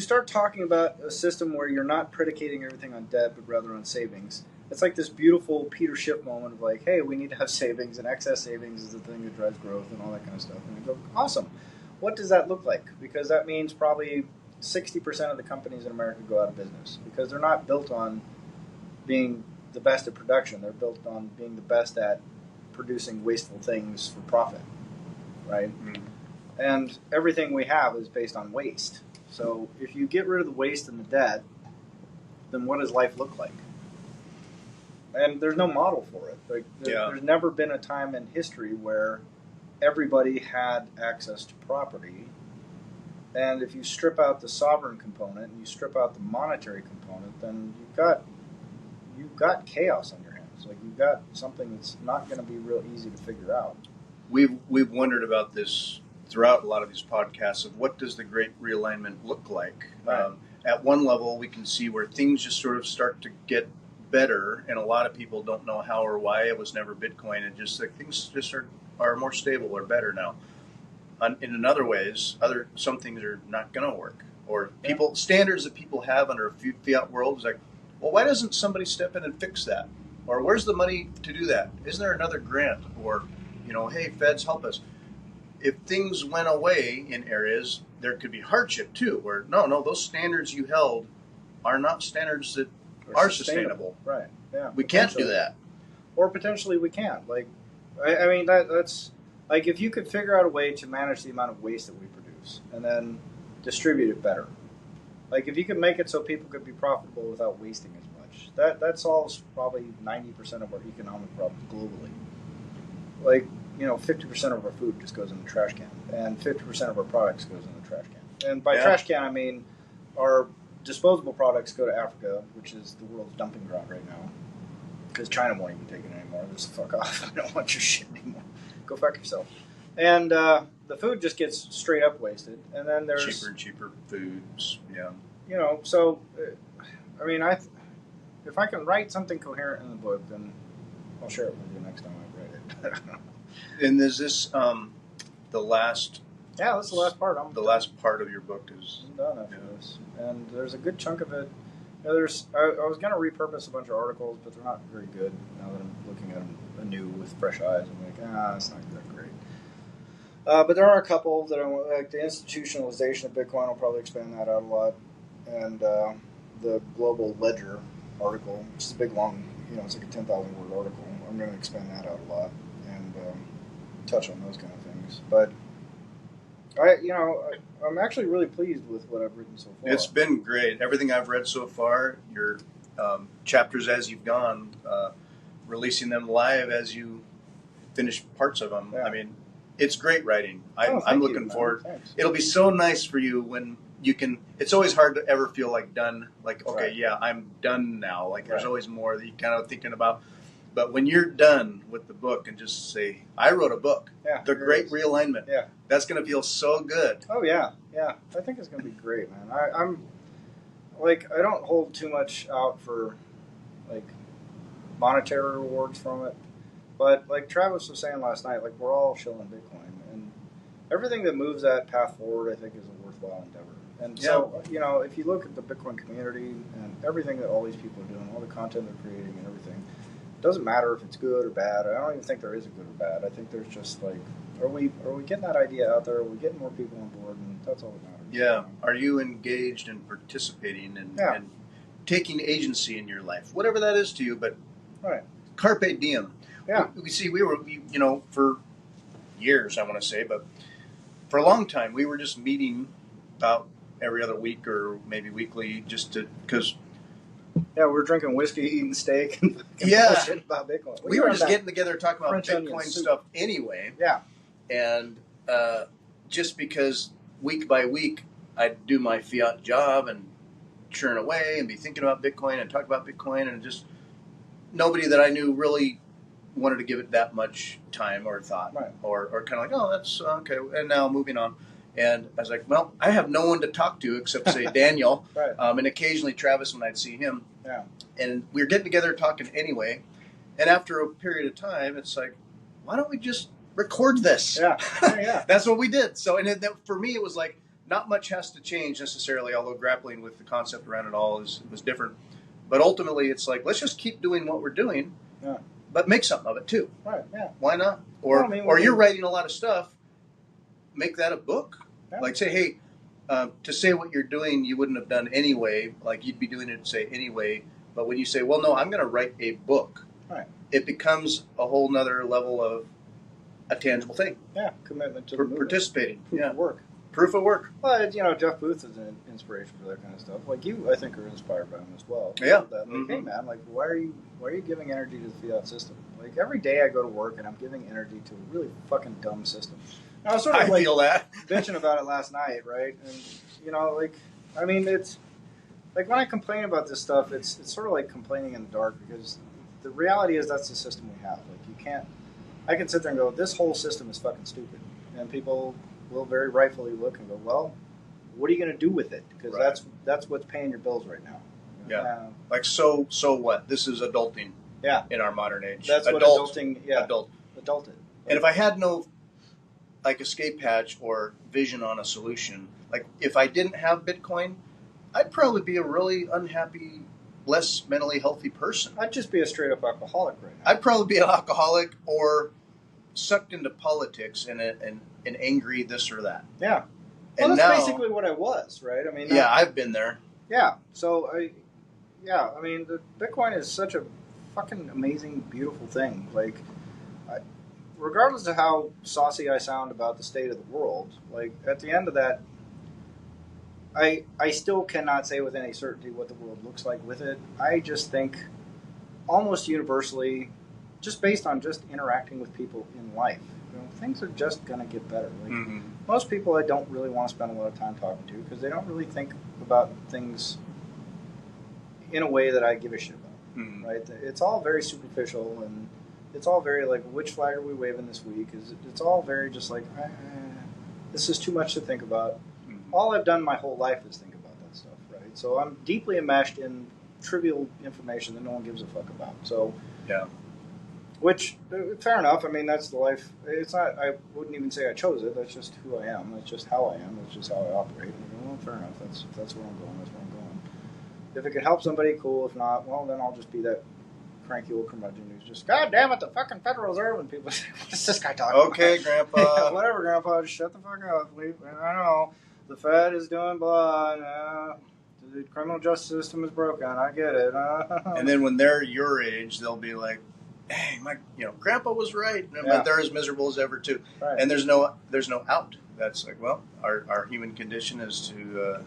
start talking about a system where you're not predicating everything on debt, but rather on savings, it's like this beautiful Peter Schiff moment of like, hey, we need to have savings, and excess savings is the thing that drives growth and all that kind of stuff. And you go, awesome. What does that look like? Because that means probably 60% of the companies in America go out of business because they're not built on being the best at production. They're built on being the best at producing wasteful things for profit, right? Mm-hmm. And everything we have is based on waste. So if you get rid of the waste and the debt, then what does life look like? And there's no model for it. Like, there's never been a time in history where everybody had access to property. And if you strip out the sovereign component and you strip out the monetary component, then you've got chaos on your hands. Like, you've got something that's not going to be real easy to figure out. We've wondered about this throughout a lot of these podcasts of what does the Great Realignment look like. Right. At one level, we can see where things just sort of start to get better, and a lot of people don't know how or why. It was never Bitcoin, and just like things just are more stable or better now. In other ways, some things are not going to work, or standards that people have under a fiat world is like, well, why doesn't somebody step in and fix that? Or where's the money to do that? Isn't there another grant? Or, hey, feds, help us. If things went away in areas, there could be hardship too, where no, those standards you held are not standards that are sustainable. Right. Yeah. We can't do that. Or potentially we can. Like, I mean, that's like if you could figure out a way to manage the amount of waste that we produce and then distribute it better. Like if you could make it so people could be profitable without wasting as much, that solves probably 90% of our economic problems globally. Like, 50% of our food just goes in the trash can, and 50% of our products goes in the trash can. And by trash can, I mean our disposable products go to Africa, which is the world's dumping ground right now, because China won't even take it anymore. Just fuck off. I don't want your shit anymore. Go fuck yourself. And the food just gets straight up wasted. And then there's cheaper and cheaper foods. Yeah. So I mean, if I can write something coherent in the book, then I'll share it with you next time I write it. And is this the last? Yeah, that's the last part. Last part of your book is done after this, and there's a good chunk of it. I was going to repurpose a bunch of articles, but they're not very good now that I'm looking at them anew with fresh eyes. I'm like, it's not that great. But there are a couple that I want, like the institutionalization of Bitcoin. I'll probably expand that out a lot, and the global ledger article, which is a big long, it's like a 10,000 word article. I'm going to expand that out a lot and touch on those kind of things. But I'm actually really pleased with what I've written so far. It's been great. Everything I've read so far, your chapters as you've gone, releasing them live as you finish parts of them. Yeah. I mean, it's great writing. I'm looking forward. Thanks. It'll be so nice for you when you can. It's always hard to ever feel like done. Like, okay, right. I'm done now. Like, there's always more that you kind of thinking about. But when you're done with the book and just say, I wrote a book, The Great Realignment, that's going to feel so good. Oh, yeah. Yeah. I think it's going to be great, man. I'm like, I don't hold too much out for, like, monetary rewards from it. But like Travis was saying last night, like, we're all shilling Bitcoin. And everything that moves that path forward, I think, is a worthwhile endeavor. And so, if you look at the Bitcoin community and everything that all these people are doing, all the content they're creating and everything, doesn't matter if it's good or bad. I don't even think there is a good or bad. I think there's just like, are we getting that idea out there? Are we getting more people on board? And that's all that matters. Yeah. Are you engaged and participating and taking agency in your life? Whatever that is to you, but carpe diem. Yeah. We were, for years, I want to say, but for a long time, we were just meeting about every other week or maybe weekly because... Yeah, we were drinking whiskey, eating steak, and bullshit about Bitcoin. We were just getting together talking about Bitcoin stuff anyway. Yeah. And just because week by week I'd do my fiat job and churn away and be thinking about Bitcoin and talk about Bitcoin, and just nobody that I knew really wanted to give it that much time or thought, right. or kind of like, oh, that's okay, and now moving on. And I was like, well, I have no one to talk to except, say, Daniel, right. And occasionally Travis when I'd see him. Yeah. And we were getting together talking anyway. And after a period of time, it's like, why don't we just record this? Yeah. Yeah. That's what we did. So, and for me, it was like, not much has to change necessarily, although grappling with the concept around it all was different. But ultimately, it's like, let's just keep doing what we're doing, yeah. but make something of it too. Right, yeah. Why not? Or, or you're writing a lot of stuff, make that a book. Yeah. Like say, hey, to say what you're doing, you wouldn't have done anyway. Like you'd be doing it, say, anyway. But when you say, well, no, I'm going to write a book, right, it becomes a whole nother level of a tangible thing. Yeah, commitment to participating. Proof of work. Proof of work. Well, Jeff Booth is an inspiration for that kind of stuff. Like you, I think, are inspired by him as well. Yeah. That, like, hey man, like why are you giving energy to the fiat system? Like every day I go to work and I'm giving energy to a really fucking dumb system. I was sort of feel that bitching about it last night, right? And it's like when I complain about this stuff, it's sort of like complaining in the dark, because the reality is that's the system we have. Like you can't. I can sit there and go, this whole system is fucking stupid, and people will very rightfully look and go, well, what are you going to do with it? Because right. that's what's paying your bills right now. Yeah. Like so what? This is adulting. Yeah. In our modern age. That's what adulting. Yeah. Adulted. And if I had no like escape hatch or vision on a solution, like if I didn't have Bitcoin, I'd probably be a really unhappy, less mentally healthy person. I'd just be a straight up alcoholic right now. I'd probably be an alcoholic or sucked into politics and an angry this or that. Yeah. Well, and that's basically what I was, right? I mean, yeah, I've been there. Yeah. So the Bitcoin is such a fucking amazing, beautiful thing. Like, regardless of how saucy I sound about the state of the world, like at the end of that, I still cannot say with any certainty what the world looks like with it. I just think almost universally, just based on just interacting with people in life, things are just going to get better. Like, most people I don't really want to spend a lot of time talking to, because they don't really think about things in a way that I give a shit about, right? It's all very superficial, and it's all very like, which flag are we waving this week? It's all very just like, this is too much to think about. All I've done my whole life is think about that stuff, right? So I'm deeply enmeshed in trivial information that no one gives a fuck about. So, yeah. Which, fair enough. I mean, that's the life. It's not. I wouldn't even say I chose it. That's just who I am. That's just how I am. That's just how I operate. And well, fair enough. That's where I'm going. That's where I'm going. If it can help somebody, cool. If not, well, then I'll just be that cranky old curmudgeon who's just, God damn it, the fucking Federal Reserve, and people say, what's this guy talking about? Okay, Grandpa. Whatever, Grandpa. Just shut the fuck up. I know the Fed is doing blah. The criminal justice system is broken. I get it. And then when they're your age, they'll be like, "Hey, Grandpa was right," but they're as miserable as ever too. Right. And there's no out. That's like, well, our human condition is to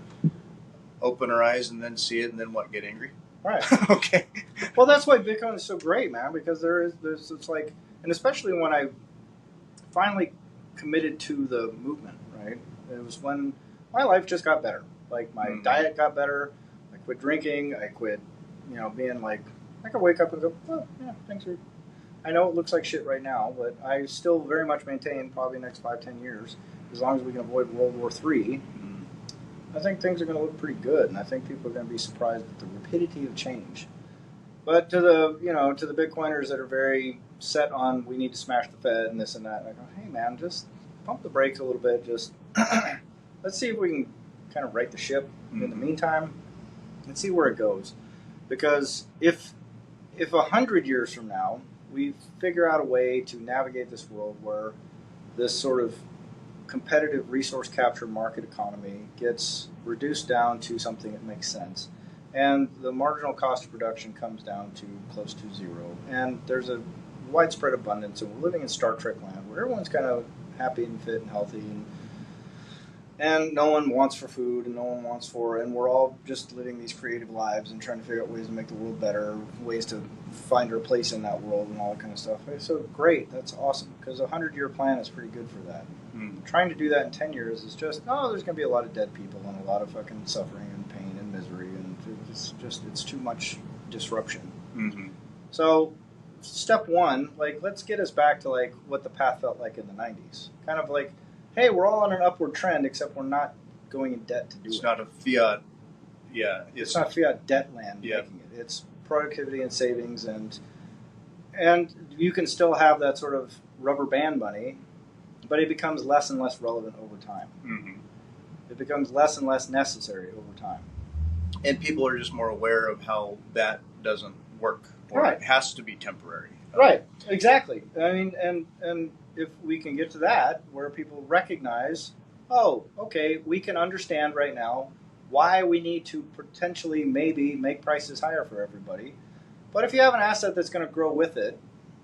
open our eyes and then see it, and then what? Get angry. Right. Okay. Well, that's why Bitcoin is so great, man. Because it's like, and especially when I finally committed to the movement, right? It was when my life just got better. Like my diet got better. I quit drinking. I quit, being like, I could wake up and go, oh, yeah, things are, I know it looks like shit right now, but I still very much maintain probably the next 5-10 years, as long as we can avoid World War III, I think things are going to look pretty good, and I think people are going to be surprised at the rapidity of change. But to the Bitcoiners that are very set on, we need to smash the Fed and this and that, I go, hey man, just pump the brakes a little bit, just let's see if we can kind of right the ship in the meantime and see where it goes. Because if 100 years from now we figure out a way to navigate this world where this sort of competitive resource capture market economy gets reduced down to something that makes sense, and the marginal cost of production comes down to close to zero, and there's a widespread abundance, and we're living in Star Trek land where everyone's kind of happy and fit and healthy, and And no one wants for food, and no one wants for, and we're all just living these creative lives and trying to figure out ways to make the world better, ways to find our place in that world and all that kind of stuff. So great, that's awesome, because a 100-year plan is pretty good for that. Trying to do that in 10 years is just, there's going to be a lot of dead people and a lot of fucking suffering and pain and misery, and it's too much disruption. Mm-hmm. So step one, like, let's get us back to like what the path felt like in the 90s. Kind of like, hey, we're all on an upward trend, except we're not going in debt to do it. It's not a fiat. Yeah. It's not fiat debt land making it. It's productivity and savings, and you can still have that sort of rubber band money, but it becomes less and less relevant over time. Mm-hmm. It becomes less and less necessary over time. And people are just more aware of how that doesn't work, or it has to be temporary. Right, exactly. I mean, and if we can get to that, where people recognize, oh, okay, we can understand right now why we need to potentially maybe make prices higher for everybody. But if you have an asset that's going to grow with it,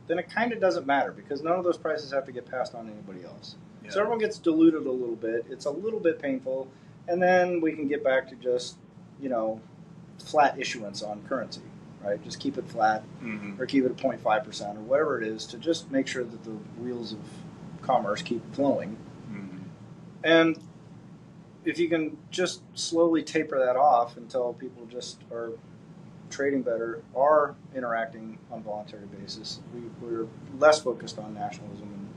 then it kind of doesn't matter, because none of those prices have to get passed on to anybody else. Yeah. So everyone gets diluted a little bit. It's a little bit painful, and then we can get back to just, flat issuance on currency. Right, just keep it flat, or keep it at 0.5% or whatever it is, to just make sure that the wheels of commerce keep flowing. Mm-hmm. And if you can just slowly taper that off until people just are trading better, are interacting on a voluntary basis, we're less focused on nationalism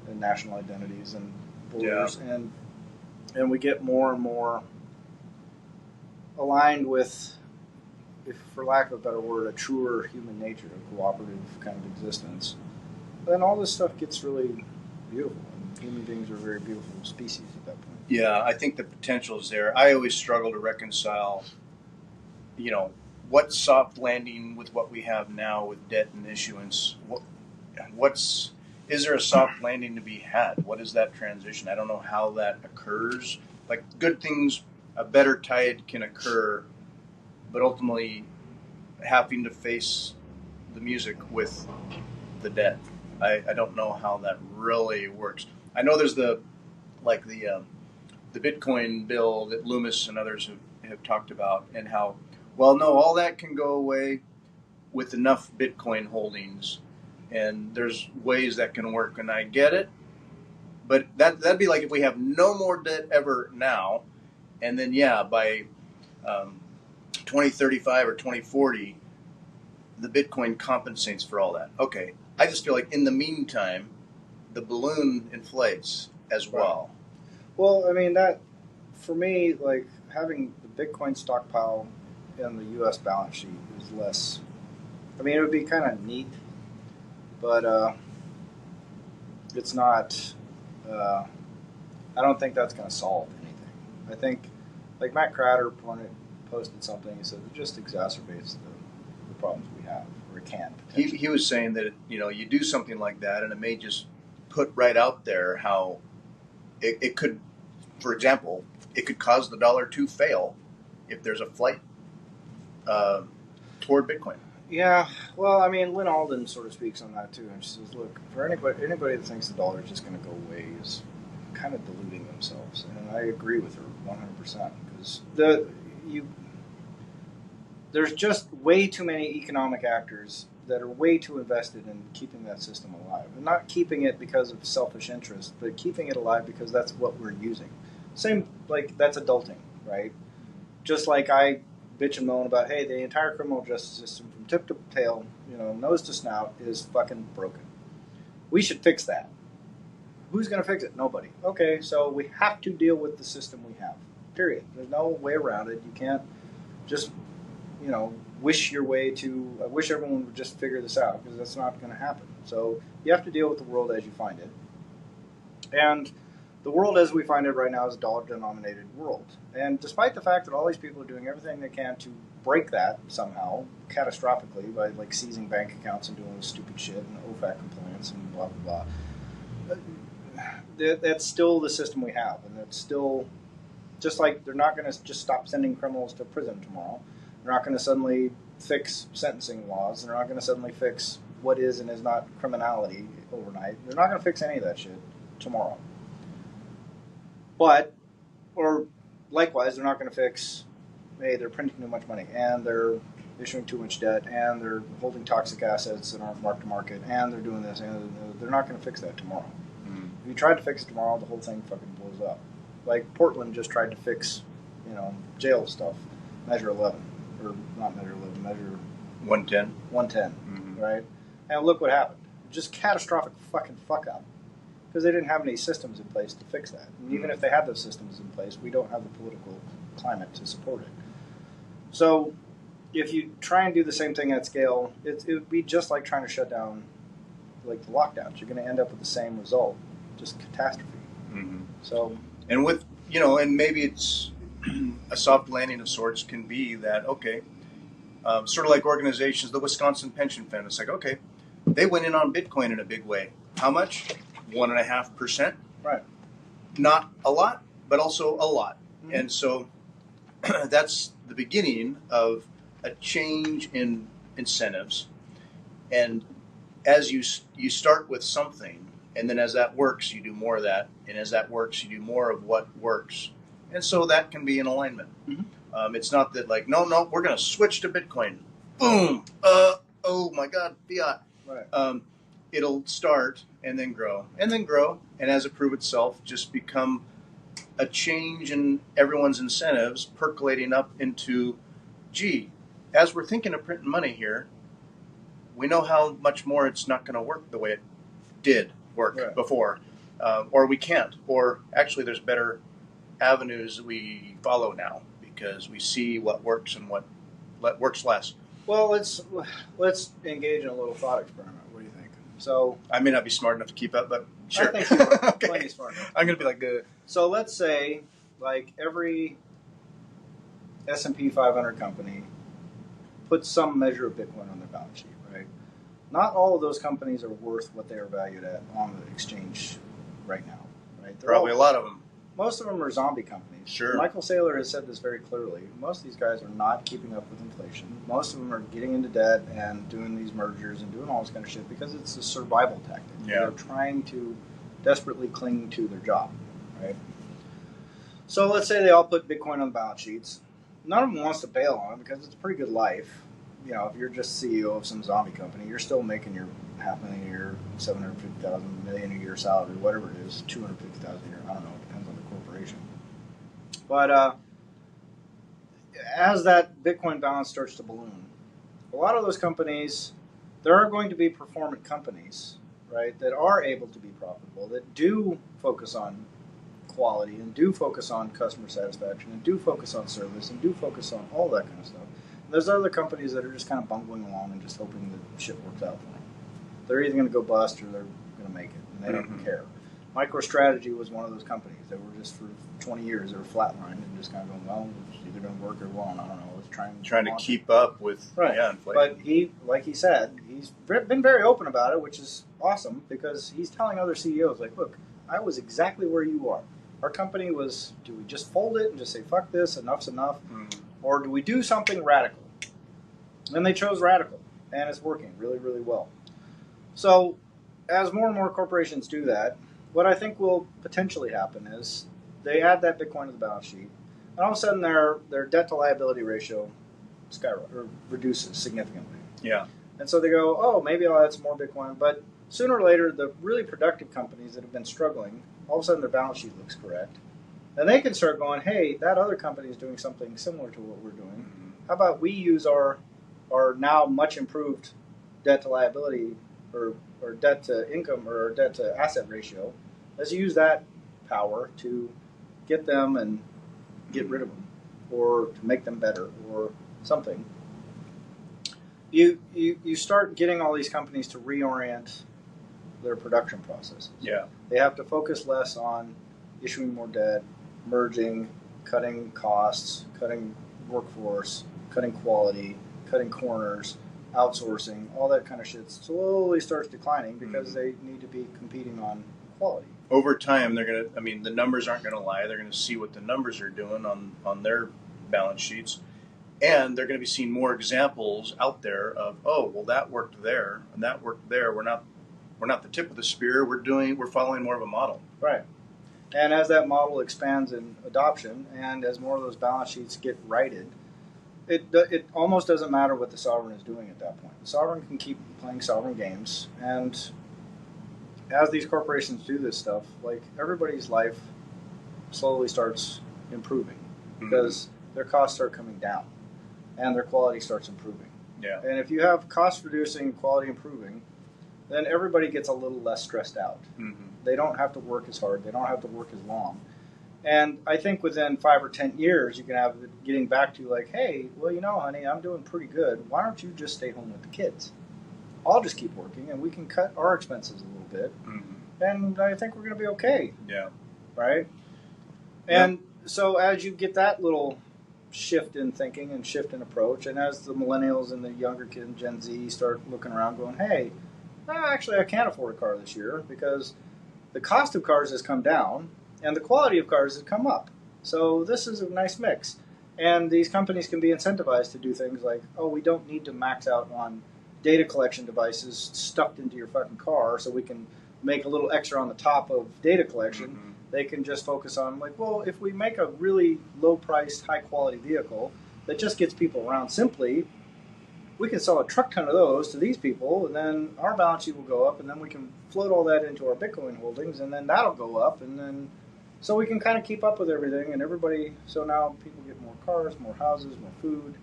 and national identities and borders, and we get more and more aligned with, if for lack of a better word, a truer human nature, a cooperative kind of existence, then all this stuff gets really beautiful. And human beings are a very beautiful species at that point. Yeah, I think the potential is there. I always struggle to reconcile, what's soft landing with what we have now with debt and issuance. Is there a soft landing to be had? What is that transition? I don't know how that occurs. Like, good things, a better tide can occur, but ultimately having to face the music with the debt. I don't know how that really works. I know there's the Bitcoin bill that Loomis and others have talked about, and how, well, no, all that can go away with enough Bitcoin holdings, and there's ways that can work, and I get it, but that'd be like if we have no more debt ever now, and then by 2035 or 2040, the Bitcoin compensates for all that. Okay, I just feel like in the meantime, the balloon inflates as well. Well, I mean, that, for me, like, having the Bitcoin stockpile in the U.S. balance sheet is less. I mean, it would be kind of neat, but it's not. I don't think that's going to solve anything. I think, like Matt Cratter posted something. He said it just exacerbates the problems we have, or it can. He was saying that you do something like that, and it may just put right out there how it could, for example, it could cause the dollar to fail if there's a flight toward Bitcoin. Yeah, well, I mean, Lynn Alden sort of speaks on that too, and she says, look, for anybody that thinks the dollar is just going to go away is kind of deluding themselves, and I agree with her 100%, because there's just way too many economic actors that are way too invested in keeping that system alive, and not keeping it because of selfish interest, but keeping it alive because that's what we're using. Same, like, that's adulting, right? Just like I bitch and moan about, hey, the entire criminal justice system from tip to tail, nose to snout, is fucking broken. We should fix that. Who's going to fix it? Nobody. Okay, so we have to deal with the system we have. Period. There's no way around it. You can't just, wish your way to. I wish everyone would just figure this out, because that's not going to happen. So you have to deal with the world as you find it. And the world as we find it right now is a dollar-denominated world. And despite the fact that all these people are doing everything they can to break that somehow, catastrophically, by like seizing bank accounts and doing this stupid shit and OFAC compliance and blah, blah, blah, that's still the system we have. And that's still, just like they're not going to just stop sending criminals to prison tomorrow. They're not going to suddenly fix sentencing laws. They're not going to suddenly fix what is and is not criminality overnight. They're not going to fix any of that shit tomorrow. But or likewise, they're not going to fix, hey, they're printing too much money, and they're issuing too much debt, and they're holding toxic assets that aren't marked to market, and they're doing this, and they're not going to fix that tomorrow. Mm-hmm. If you tried to fix it tomorrow, the whole thing fucking blows up. Like Portland just tried to fix, jail stuff, Measure 11, or not Measure 11, Measure 110. 110, mm-hmm. Right? And look what happened. Just catastrophic fucking fuck up. Because they didn't have any systems in place to fix that. And even if they had those systems in place, we don't have the political climate to support it. So if you try and do the same thing at scale, it would be just like trying to shut down like the lockdowns. You're going to end up with the same result, just catastrophe. Mm-hmm. So, and with, and maybe it's a soft landing of sorts can be that, okay, sort of like organizations, the Wisconsin Pension Fund, it's like, okay, they went in on Bitcoin in a big way. How much? 1.5%. Right. Not a lot, but also a lot. Mm-hmm. And so that's the beginning of a change in incentives. And as you start with something, and then as that works, you do more of that. And as that works, you do more of what works. And so that can be in alignment. Mm-hmm. It's not that like, no, we're going to switch to Bitcoin. Boom. Oh my God, fiat. Right. It'll start and then grow, and as it prove itself, just become a change in everyone's incentives percolating up into, gee, as we're thinking of printing money here, we know how much more it's not going to work the way it did work before, or we can't, or actually there's better avenues we follow now because we see what works and what works less. Well, let's engage in a little thought experiment. What do you think? So I may not be smart enough to keep up, but sure. I think you are. Okay. Plenty smart enough. I'm going to be like good. So let's say, like every S&P 500 company puts some measure of Bitcoin on their balance sheet, right? Not all of those companies are worth what they are valued at on the exchange right now, right? Probably a lot of them. Most of them are zombie companies. Sure. Michael Saylor has said this very clearly. Most of these guys are not keeping up with inflation. Most of them are getting into debt and doing these mergers and doing all this kind of shit because it's a survival tactic. Yeah. They're trying to desperately cling to their job, right? So let's say they all put Bitcoin on the balance sheets. None of them wants to bail on it because it's a pretty good life. If you're just CEO of some zombie company, you're still making your $500,000 a year, $750,000 million a year salary, whatever it is, $250,000 a year. I don't know. It depends on the corporation. But as that Bitcoin balance starts to balloon, a lot of those companies, there are going to be performant companies, right, that are able to be profitable, that do focus on quality and do focus on customer satisfaction and do focus on service and do focus on all that kind of stuff. And there's other companies that are just kind of bungling along and just hoping that shit works out for them. They're either going to go bust or they're going to make it, and they don't care. MicroStrategy was one of those companies that were just for 20 years, they were flatlined and just kind of going, well, it's either going to work or it won't. I don't know. Let's trying to keep up with inflation. But he, like he said, he's been very open about it, which is awesome because he's telling other CEOs, like, look, I was exactly where you are. Our company was, do we just fold it and just say, fuck this, enough's enough? Or do we do something radical? And they chose radical, and it's working really, really well. So as more and more corporations do that, what I think will potentially happen is they add that Bitcoin to the balance sheet, and all of a sudden their debt to liability ratio reduces significantly. Yeah. And so they go, oh, maybe I'll add some more Bitcoin. But sooner or later, the really productive companies that have been struggling, all of a sudden their balance sheet looks correct. And they can start going, hey, that other company is doing something similar to what we're doing. Mm-hmm. How about we use our now much improved debt to liability or debt to income or debt to asset ratio? Let's use that power to get them and get rid of them or to make them better or something. You start getting all these companies to reorient their production processes. Yeah. They have to focus less on issuing more debt, merging, cutting costs, cutting workforce, cutting quality, cutting corners, outsourcing, all that kind of shit slowly starts declining because they need to be competing on quality. Over time, the numbers aren't going to lie. They're going to see what the numbers are doing on their balance sheets. And they're going to be seeing more examples out there of, oh, well, that worked there and that worked there. We're not the tip of the spear. We're following more of a model. Right. And as that model expands in adoption, and as more of those balance sheets get righted, it almost doesn't matter what the sovereign is doing at that point. The sovereign can keep playing sovereign games, and as these corporations do this stuff, like everybody's life slowly starts improving because their costs start coming down and their quality starts improving. Yeah. And if you have cost reducing, quality improving, then everybody gets a little less stressed out. Mm-hmm. They don't have to work as hard. They don't have to work as long. And I think within 5 or 10 years, you can have it getting back to like, hey, well, you know, honey, I'm doing pretty good. Why don't you just stay home with the kids? I'll just keep working, and we can cut our expenses a little bit. Mm-hmm. And I think we're going to be okay. Yeah. Right? And so as you get that little shift in thinking and shift in approach, and as the millennials and the younger kids, Gen Z, start looking around going, hey, actually I can't afford a car this year because the cost of cars has come down and the quality of cars has come up. So this is a nice mix. And these companies can be incentivized to do things like, oh, we don't need to max out on data collection devices stuffed into your fucking car so we can make a little extra on the top of data collection. Mm-hmm. They can just focus on, like, well, if we make a really low-priced, high-quality vehicle that just gets people around simply, we can sell a truck ton of those to these people, and then our balance sheet will go up, and then we can float all that into our Bitcoin holdings, and then that'll go up, and then so we can kind of keep up with everything, and everybody, so now people get more cars, more houses, more food,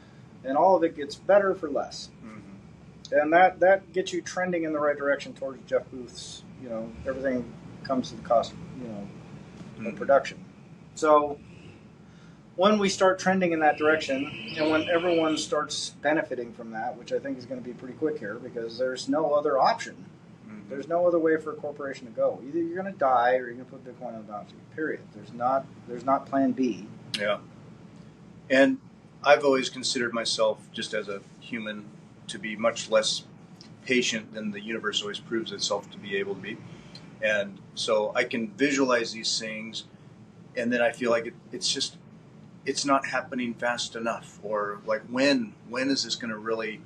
and all of it gets better for less. Mm-hmm. And that gets you trending in the right direction towards Jeff Booth's, you know, everything comes to the cost, you know, of production. So when we start trending in that direction, and when everyone starts benefiting from that, which I think is going to be pretty quick here, because there's no other option. Mm-hmm. There's no other way for a corporation to go. Either you're going to die or you're going to put Bitcoin on the balance sheet. Period. There's not plan B. Yeah. And I've always considered myself, just as a human, to be much less patient than the universe always proves itself to be able to be. And so I can visualize these things, and then I feel like it's not happening fast enough, or like when is this going to really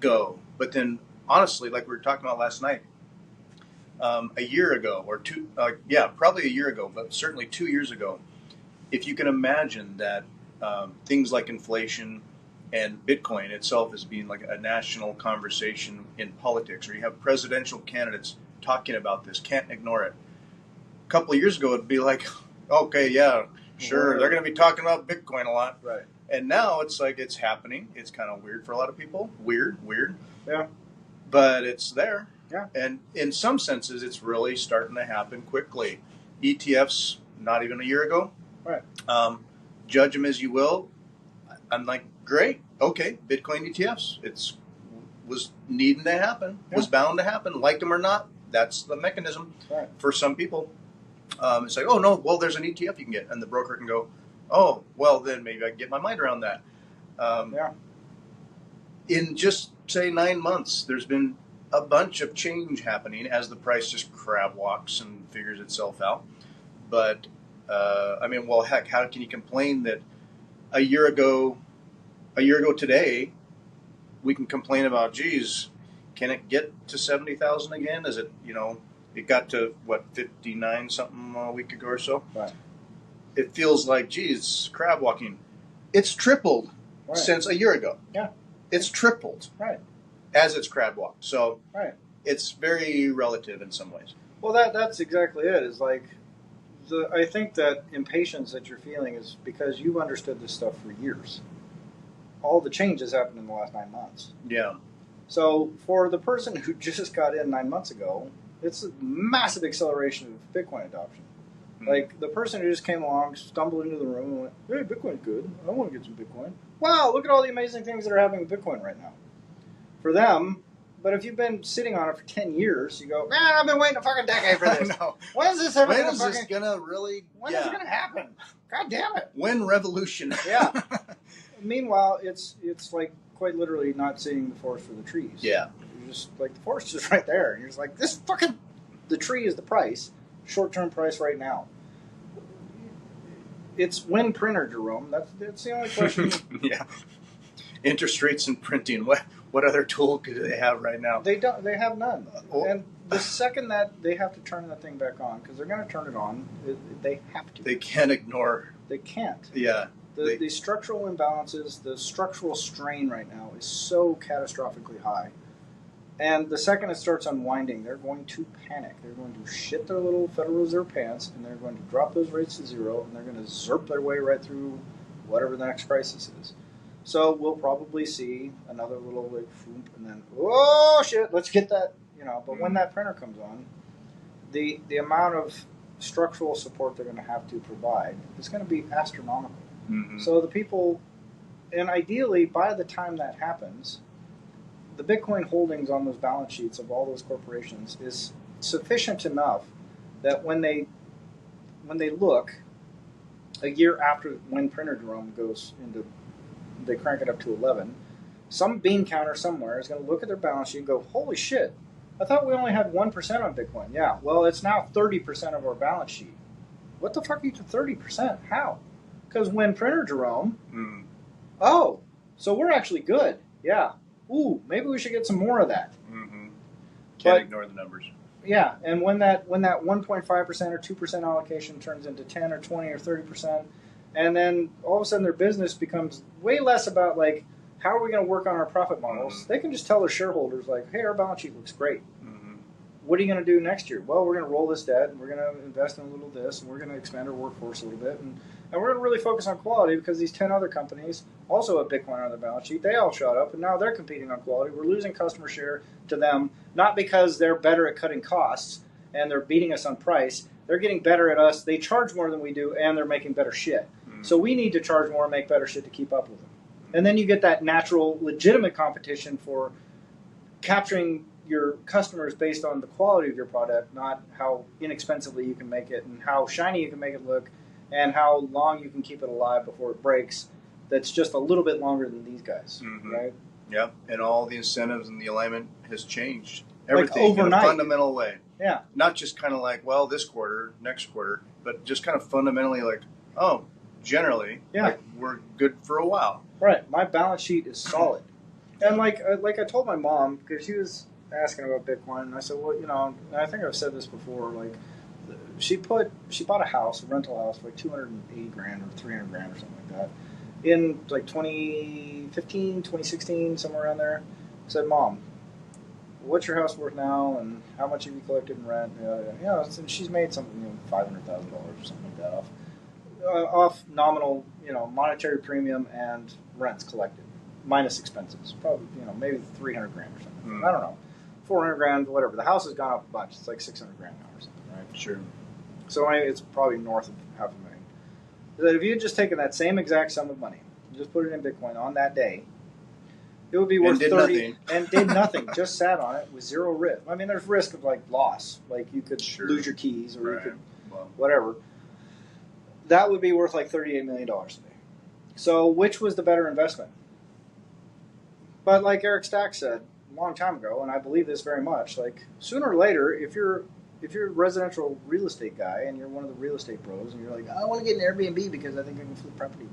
go? But then honestly, like we were talking about last night, a year ago or two, probably a year ago, but certainly 2 years ago, if you can imagine that things like inflation and Bitcoin itself as being like a national conversation in politics, or you have presidential candidates talking about this, can't ignore it. A couple of years ago, it'd be like, okay, yeah, sure, they're going to be talking about Bitcoin a lot. Right. And now it's like it's happening. It's kind of weird for a lot of people. Weird. Yeah. But it's there. Yeah. And in some senses, it's really starting to happen quickly. ETFs, not even a year ago. Right. Judge them as you will. I'm like, great, okay, Bitcoin ETFs. Was needing to happen. Yeah. Was bound to happen. Like them or not, that's the mechanism. Right. For some people. It's like, oh no, well, there's an ETF you can get, and the broker can go, oh, well, then maybe I can get my mind around that. In just say 9 months, there's been a bunch of change happening as the price just crab walks and figures itself out. But I mean, well, heck, how can you complain that a year ago today, we can complain about, geez, can it get to 70,000 again? Is it, it got to, 59 something a week ago or so? Right. It feels like, geez, crab walking. It's tripled since a year ago. Yeah. It's tripled. Right. As it's crab walked. So it's very relative in some ways. Well, that's exactly it. Is like, I think that impatience that you're feeling is because you've understood this stuff for years. All the changes happened in the last 9 months. Yeah. So for the person who just got in 9 months ago, it's a massive acceleration of Bitcoin adoption. Mm-hmm. Like the person who just came along, stumbled into the room and went, hey, Bitcoin's good. I want to get some Bitcoin. Wow, look at all the amazing things that are happening with Bitcoin right now. For them, but if you've been sitting on it for 10 years, you go, man, I've been waiting a fucking decade for this. No. When is this ever When is this going to really... When is it going to happen? God damn it. When revolution? Yeah. Meanwhile, it's like quite literally not seeing the forest for the trees. Yeah. You're just like, the forest is right there. And you're just like, this fucking... The tree is the price. Short-term price right now. It's when printer, Jerome. That's the only question. Yeah. Interest rates and printing. what other tool do they have right now? They don't. They have none. And the second that they have to turn that thing back on, because they're going to turn it on, they have to. They can't ignore. They can't. Yeah. The structural imbalances, the structural strain right now is so catastrophically high. And the second it starts unwinding, they're going to panic. They're going to shit their little Federal Reserve pants, and they're going to drop those rates to zero, and they're going to zerp their way right through whatever the next crisis is. So we'll probably see another little like foomp, and then oh shit, let's get that, you know. But when that printer comes on, the amount of structural support they're going to have to provide is going to be astronomical. Mm-hmm. So the people, and ideally by the time that happens, the Bitcoin holdings on those balance sheets of all those corporations is sufficient enough that when they look a year after when printer Jerome goes into, they crank it up to 11, some bean counter somewhere is going to look at their balance sheet and go, holy shit, I thought we only had 1% on Bitcoin. Yeah, well, it's now 30% of our balance sheet. What the fuck are you to 30%? How? Because when printer Jerome, oh, so we're actually good. Yeah. Ooh, maybe we should get some more of that. Mm-hmm. Can't ignore the numbers. Yeah, and when that 1.5% or 2% allocation turns into 10 or 20 or 30%, and then all of a sudden their business becomes way less about like, how are we going to work on our profit models? They can just tell their shareholders like, hey, our balance sheet looks great. What are you going to do next year? Well, we're going to roll this debt, and we're going to invest in a little this, and we're going to expand our workforce a little bit, and we're going to really focus on quality because these 10 other companies also have Bitcoin on their balance sheet. They all shot up, and now they're competing on quality. We're losing customer share to them, not because they're better at cutting costs and they're beating us on price. They're getting better at us. They charge more than we do, and they're making better shit. So we need to charge more and make better shit to keep up with them. And then you get that natural, legitimate competition for capturing your customers based on the quality of your product, not how inexpensively you can make it and how shiny you can make it look and how long you can keep it alive before it breaks. That's just a little bit longer than these guys, right? Yeah, and all the incentives and the alignment has changed. Everything like overnight. In a fundamental way. Yeah. Not just kind of like, well, this quarter, next quarter, but just kind of fundamentally like, oh, generally, like, we're good for a while. Right. My balance sheet is solid. And like I told my mom, because she was asking about Bitcoin, and I said, well, you know, and I think I've said this before, like, she bought a house, a rental house, for like $280,000 or $300,000 or something like that, in like 2015, 2016, somewhere around there. I said, Mom, what's your house worth now, and how much have you collected in rent? And she's made something, you know, $500,000 or something like that off nominal, you know, monetary premium and rents collected, minus expenses, probably, you know, maybe $300,000 or something. I don't know. $400,000, whatever. The house has gone up a bunch. It's like $600,000 now or something, right? Sure. So it's probably north of $500,000. That if you had just taken that same exact sum of money, and just put it in Bitcoin on that day, it would be worth $30,000 and did nothing. Just sat on it with zero risk. I mean, there's risk of like loss, like you could lose your keys or you could whatever. That would be worth like $38 million today. So, which was the better investment? But like Eric Stack said a long time ago, and I believe this very much, like sooner or later, if you're a residential real estate guy and you're one of the real estate bros and you're like, I want to get an Airbnb because I think I can flip property.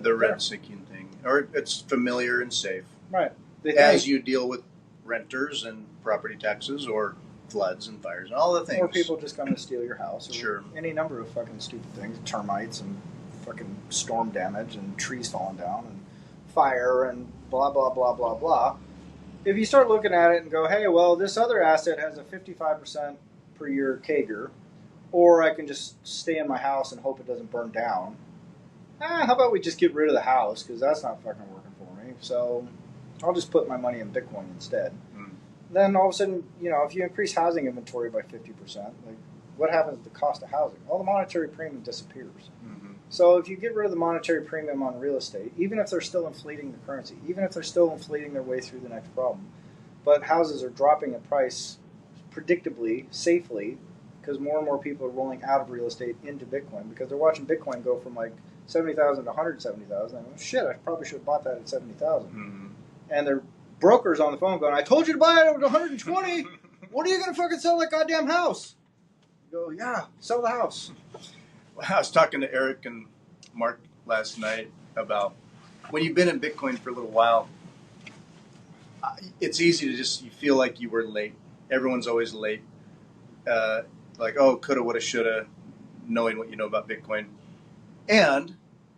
The rent-seeking thing. Or it's familiar and safe. Right. As you deal with renters and property taxes or floods and fires and all the things. Or people just come to steal your house. Or sure. Any number of fucking stupid things. Termites and fucking storm damage and trees falling down and fire and blah, blah, blah, blah, blah. If you start looking at it and go, hey, well, this other asset has a 55% per year CAGR, or I can just stay in my house and hope it doesn't burn down. How about we just get rid of the house because that's not fucking working for me. So I'll just put my money in Bitcoin instead. Then all of a sudden, you know, if you increase housing inventory by 50%, like what happens to the cost of housing? All the monetary premium disappears. So if you get rid of the monetary premium on real estate, even if they're still inflating the currency, even if they're still inflating their way through the next problem, but houses are dropping in price predictably, safely, because more and more people are rolling out of real estate into Bitcoin because they're watching Bitcoin go from like 70,000 to 170,000. And shit, I probably should have bought that at 70,000. And they're brokers on the phone going, I told you to buy it at 120. When are you going to fucking sell that goddamn house? You go, yeah, sell the house. Well, I was talking to Eric and Mark last night about when you've been in Bitcoin for a little while, it's easy to you feel like you were late. Everyone's always late. Like, oh, coulda, woulda, shoulda, knowing what you know about Bitcoin. And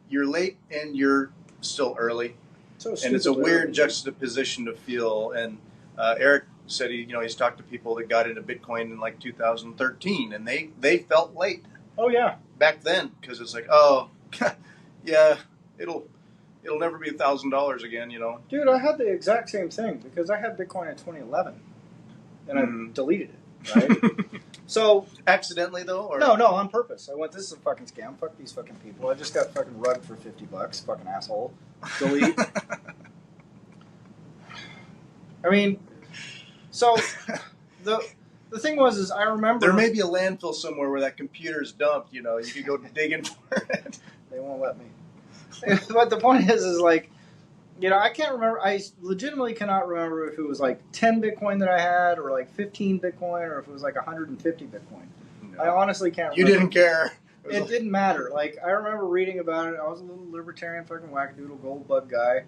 you're late and you're still early. And it's a weird juxtaposition to feel. And Eric said he's talked to people that got into Bitcoin in like 2013, and they felt late. Oh yeah, back then, because it's like, oh, yeah, it'll never be $1,000 again, Dude, I had the exact same thing because I had Bitcoin in 2011, and I deleted it. Right. So accidentally though, or no, on purpose. I went, this is a fucking scam. Fuck these fucking people. I just got fucking rugged for $50. Fucking asshole. Delete. I mean, so the thing was I remember there may be a landfill somewhere where that computer's dumped. You could go digging for it. They won't let me. But the point is like, I can't remember. I legitimately cannot remember if it was like 10 Bitcoin that I had, or like 15 Bitcoin, or if it was like 150 Bitcoin. No. I honestly can't remember. You didn't care. It didn't matter. Like, I remember reading about it. I was a little libertarian fucking wackadoodle gold bug guy.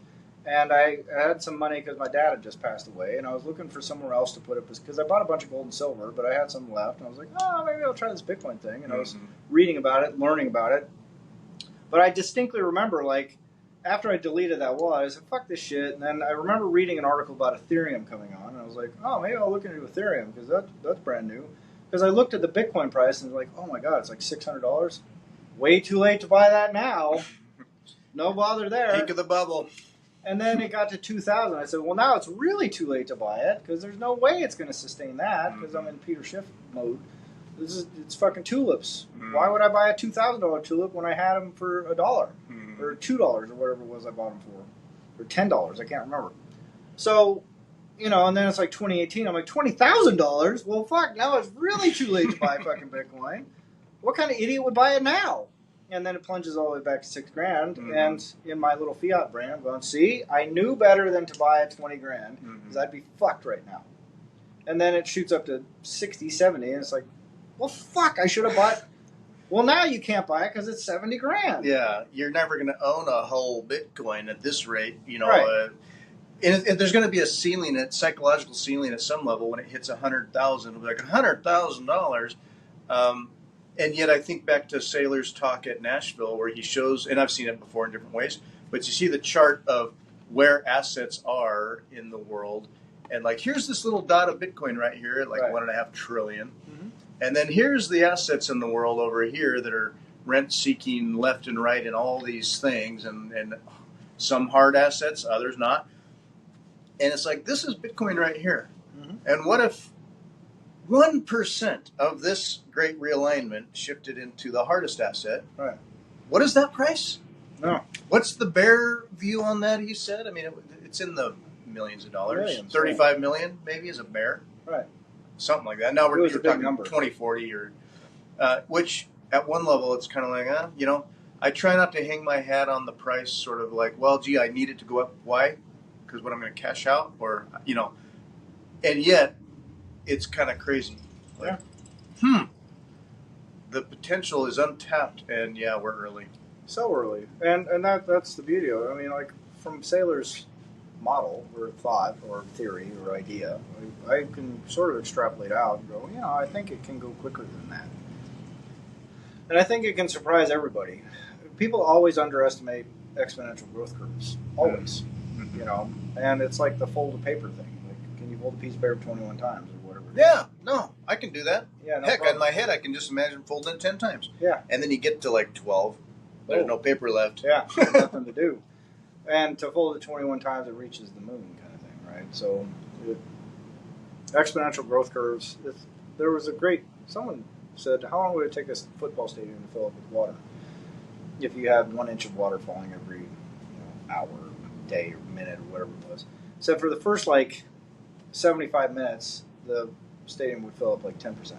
And I had some money because my dad had just passed away. And I was looking for somewhere else to put it because I bought a bunch of gold and silver, but I had some left. And I was like, oh, maybe I'll try this Bitcoin thing. And I was reading about it, learning about it. But I distinctly remember, like, after I deleted that wallet, I said, fuck this shit. And then I remember reading an article about Ethereum coming on. And I was like, oh, maybe I'll look into Ethereum because that's brand new. Because I looked at the Bitcoin price and was like, oh my God, it's like $600. Way too late to buy that now. No bother there. Peak of the bubble. And then it got to 2,000. I said, well, now it's really too late to buy it because there's no way it's going to sustain that because I'm in Peter Schiff mode. It's fucking tulips. Why would I buy a $2,000 tulip when I had them for $1 or $2 or whatever it was I bought them for, or $10? I can't remember. So, and then it's like 2018. I'm like, $20,000? Well, fuck, now it's really too late to buy fucking Bitcoin. What kind of idiot would buy it now? And then it plunges all the way back to $6,000. And in my little fiat brain, I'm going, see, I knew better than to buy at $20,000 because I'd be fucked right now. And then it shoots up to 60, 70, and it's like, well, fuck, I should have bought. Well, now you can't buy it because it's $70,000. Yeah, you're never going to own a whole Bitcoin at this rate, Right. And there's going to be a ceiling, a psychological ceiling at some level when it hits 100,000. It'll be like $100,000. And yet I think back to Saylor's talk at Nashville where he shows, and I've seen it before in different ways, but you see the chart of where assets are in the world. And like, here's this little dot of Bitcoin right here at like $1.5 trillion. And then here's the assets in the world over here that are rent-seeking left and right and all these things, and some hard assets, others not. And it's like, this is Bitcoin right here. And what if 1% of this Great Realignment shifted into the hardest asset? Right. What is that price? No. What's the bear view on that, he said? I mean, it's in the millions of dollars. Millions, 35 million maybe is a bear. Right. Something like that. Now we're talking number. 2040 or which at one level it's kind of like, I try not to hang my hat on the price sort of like, well, gee, I need it to go up. Why? Because what I'm going to cash out or, and yet it's kind of crazy. Like, the potential is untapped and yeah, we're early. So early. And that's the beauty of it. I mean, like from Saylor's model or thought or theory or idea, I can sort of extrapolate out and go, I think it can go quicker than that. And I think it can surprise everybody. People always underestimate exponential growth curves. Always. And it's like the fold of paper thing. Like, can you fold a piece of paper 21 times or whatever? Yeah, no, I can do that. Yeah, no Heck, problem. in my head I can just imagine folding it 10 times. Yeah. And then you get to like 12, but there's no paper left. Yeah, there's nothing to do. And to fold it 21 times, it reaches the moon kind of thing, right? So, exponential growth curves. There was someone said, how long would it take a football stadium to fill up with water if you had 1 inch of water falling every hour, day, or minute, or whatever it was? So for the first, 75 minutes, the stadium would fill up 10%.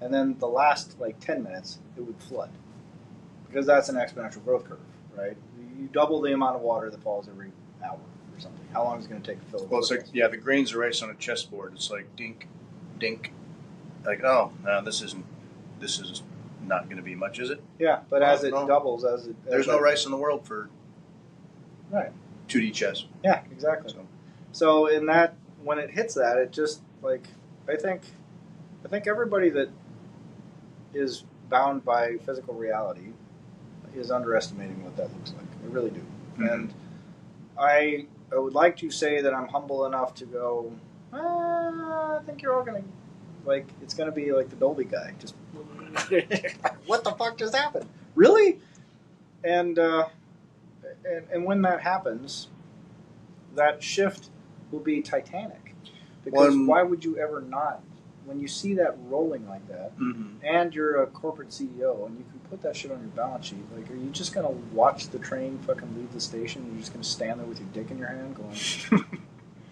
And then the last, 10 minutes, it would flood. Because that's an exponential growth curve, right? You double the amount of water that falls every hour or something. How long is it going to take to fill it? Well, it's like, the grains are race on a chessboard. It's like dink, dink. Like, oh, no, this is not going to be much, is it? Yeah, but as it doubles, there's no rice in the world for 2D chess. Yeah, exactly. So, So in that, when it hits that, it just like I think everybody that is bound by physical reality is underestimating what that looks like. I really do. Mm-hmm. And I would like to say that I'm humble enough to go, I think you're all going to, like, it's going to be like the Dolby guy. Just, what the fuck just happened? Really? And when that happens, that shift will be titanic. Because why would you ever not? When you see that rolling like that, mm-hmm. and you're a corporate CEO, and you can put that shit on your balance sheet, like, are you just going to watch the train fucking leave the station, and you're just going to stand there with your dick in your hand going,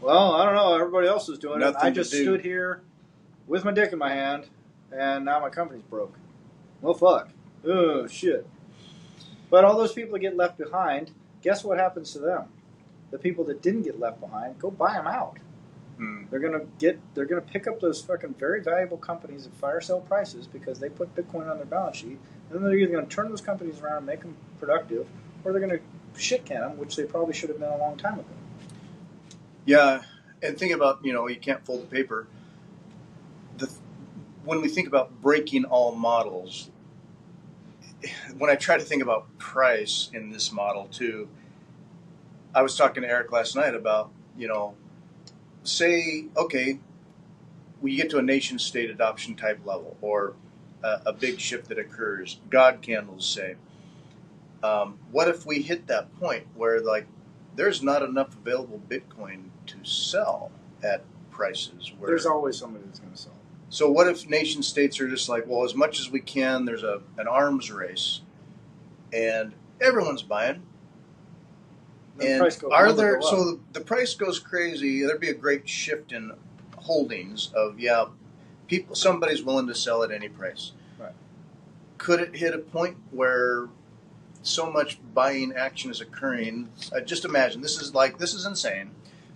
well, I don't know, everybody else is doing it. I just stood here with my dick in my hand, and now my company's broke. Well, fuck. Oh, shit. But all those people that get left behind, guess what happens to them? The people that didn't get left behind, go buy them out. They're gonna pick up those fucking very valuable companies at fire sale prices because they put Bitcoin on their balance sheet, and then they're either gonna turn those companies around and make them productive, or they're gonna shit can them, which they probably should have done a long time ago. Yeah, and think about, you can't fold the paper. When we think about breaking all models, when I try to think about price in this model too, I was talking to Eric last night about, say, okay, we get to a nation state adoption type level, or a big shift that occurs, God candles say. What if we hit that point where, like, there's not enough available Bitcoin to sell at prices where there's always somebody that's going to sell. So what if nation states are just like, well, as much as we can, there's an arms race, and everyone's buying. And the price goes crazy. There'd be a great shift in holdings of somebody's willing to sell at any price. Right. Could it hit a point where so much buying action is occurring? Just imagine, this is insane,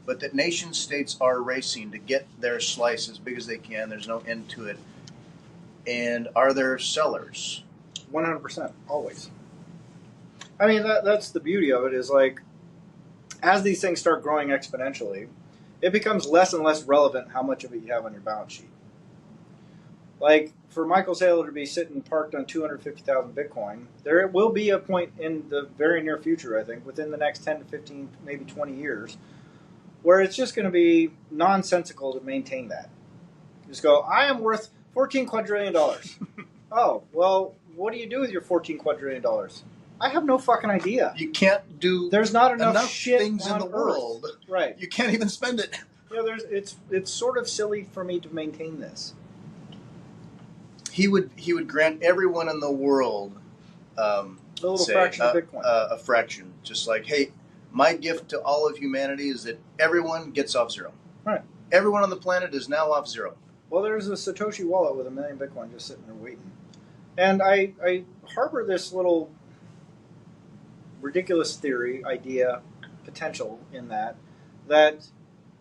but that nation states are racing to get their slice as big as they can. There's no end to it. And are there sellers? 100%, always. I mean, that's the beauty of it, is like, as these things start growing exponentially, it becomes less and less relevant how much of it you have on your balance sheet. Like, for Michael Saylor to be sitting parked on 250,000 Bitcoin, there will be a point in the very near future, I think, within the next 10 to 15, maybe 20 years, where it's just going to be nonsensical to maintain that. Just go, I am worth $14 quadrillion. Oh, well, what do you do with your $14 quadrillion? I have no fucking idea. You can't do. There's not enough shit things in the world. Right. You can't even spend it. It's sort of silly for me to maintain this. He would grant everyone in the world a little fraction of Bitcoin. A fraction, just like, hey, my gift to all of humanity is that everyone gets off zero. Right. Everyone on the planet is now off zero. Well, there's a Satoshi wallet with 1 million Bitcoin just sitting there waiting, and I harbor this little ridiculous theory, idea, potential in that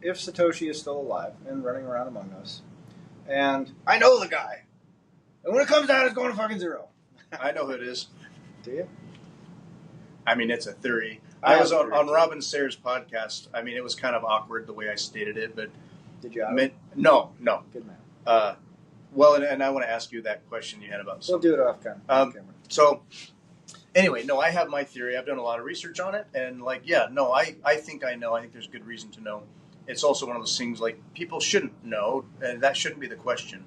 if Satoshi is still alive and running around among us, and I know the guy, and when it comes out, it's going to fucking zero. I know who it is. Do you? I mean, it's a theory. I was on Robin Sayers' podcast. I mean, it was kind of awkward the way I stated it, but did you? No. Good man. Well, and I want to ask you that question you had about. We'll do it off camera. So. Anyway, no, I have my theory. I've done a lot of research on it, and I think I know. I think there's good reason to know. It's also one of those things, like, people shouldn't know, and that shouldn't be the question.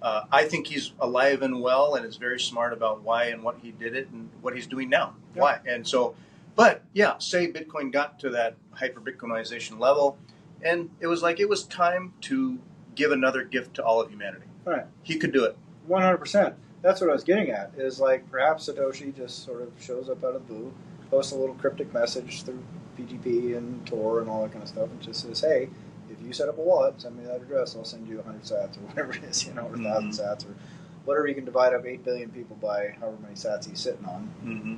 I think he's alive and well, and is very smart about why and what he did it, and what he's doing now. Yeah. Why? And so, but yeah, say Bitcoin got to that hyper-Bitcoinization level, and it was like it was time to give another gift to all of humanity. Right. He could do it. 100%. That's what I was getting at, is like perhaps Satoshi just sort of shows up out of the blue, posts a little cryptic message through PGP and Tor and all that kind of stuff, and just says, hey, if you set up a wallet, send me that address, I'll send you 100 sats or whatever it is, or 1,000 sats or whatever you can divide up 8 billion people by however many sats he's sitting on. Mm-hmm.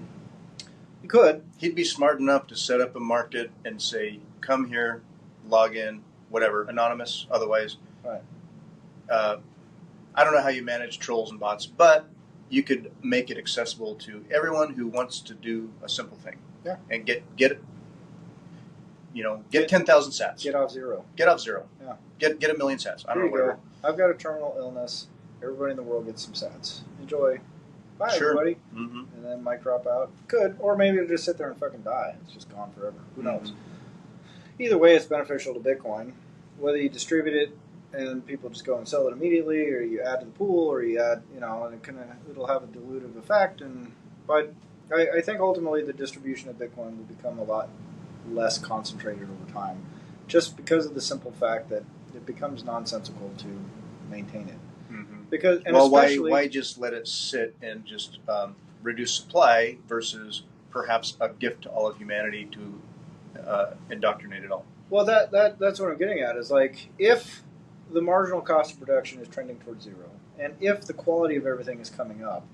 You could. He'd be smart enough to set up a market and say, come here, log in, whatever, anonymous, otherwise. Right. I don't know how you manage trolls and bots, but you could make it accessible to everyone who wants to do a simple thing. Yeah. And get it. get 10,000 sats. Get off zero. Get off zero. Yeah. Get 1,000,000 sats. I don't know whatever. I've got a terminal illness. Everybody in the world gets some sats. Enjoy. Bye, everybody. Mm-hmm. And then might drop out. Could. Or maybe it'll just sit there and fucking die. It's just gone forever. Who knows? Either way, it's beneficial to Bitcoin. Whether you distribute it and people just go and sell it immediately, or you add to the pool, or you add, and it'll have a dilutive effect. But I think ultimately the distribution of Bitcoin will become a lot less concentrated over time, just because of the simple fact that it becomes nonsensical to maintain it. Mm-hmm. Why just let it sit and just reduce supply versus perhaps a gift to all of humanity to indoctrinate it all? Well, that's what I'm getting at, is like, if the marginal cost of production is trending towards zero, and if the quality of everything is coming up,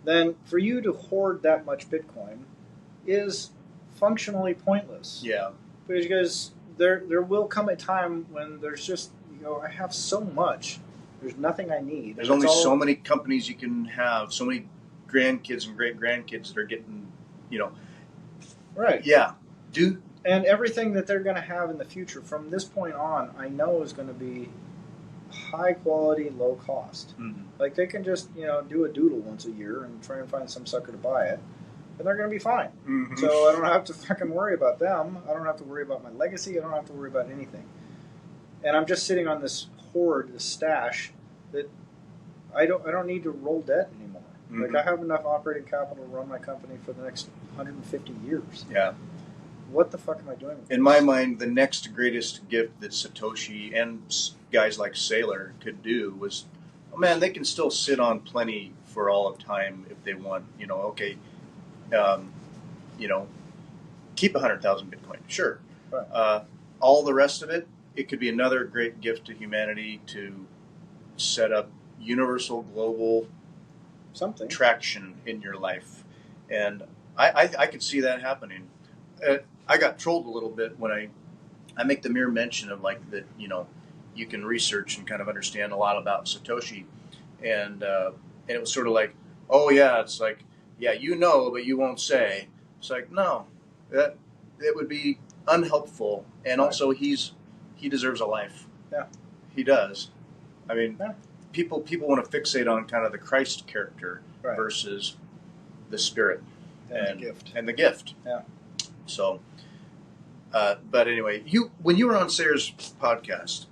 then for you to hoard that much Bitcoin is functionally pointless. Yeah. Because there will come a time when there's just, I have so much, there's nothing I need. There's only so many companies you can have, so many grandkids and great-grandkids that are getting, Right. Yeah. And everything that they're going to have in the future from this point on, I know is going to be high quality, low cost. Mm-hmm. Like, they can just, do a doodle once a year and try and find some sucker to buy it, and they're going to be fine. Mm-hmm. So I don't have to fucking worry about them. I don't have to worry about my legacy. I don't have to worry about anything. And I'm just sitting on this hoard, this stash, that I don't need to roll debt anymore. Mm-hmm. Like, I have enough operating capital to run my company for the next 150 years. Yeah. What the fuck am I doing with this? In my mind, the next greatest gift that Satoshi and guys like Saylor could do was, they can still sit on plenty for all of time if they want. Keep 100,000 Bitcoin, sure. Right. All the rest of it, it could be another great gift to humanity to set up universal global traction in your life, and I could see that happening. I got trolled a little bit when I make the mere mention of that you can research and kind of understand a lot about Satoshi, and it was sort of like, oh yeah, it's like, yeah, but you won't say. It's like, no, that it would be unhelpful, and also he deserves a life. Yeah, he does. I mean, people want to fixate on kind of the Christ character versus the spirit and the gift. Yeah. So, but anyway, when you were on Sayer's podcast,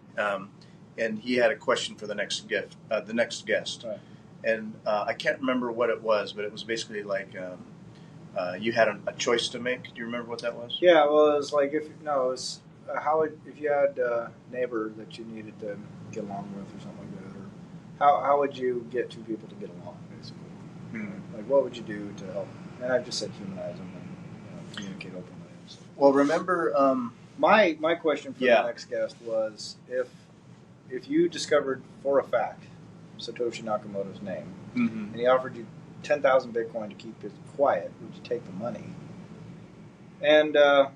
and he had a question for the next guest, right. And I can't remember what it was, but it was basically like you had a choice to make. Do you remember what that was? Yeah, well, it was like if you had a neighbor that you needed to get along with or something like that, or how would you get two people to get along, basically? Mm-hmm. Like, what would you do to help? And I just said humanize them and communicate openly. So. Well, remember, my question for the next guest was, if you discovered for a fact Satoshi Nakamoto's name, mm-hmm. and he offered you 10,000 Bitcoin to keep it quiet, would you take the money? And I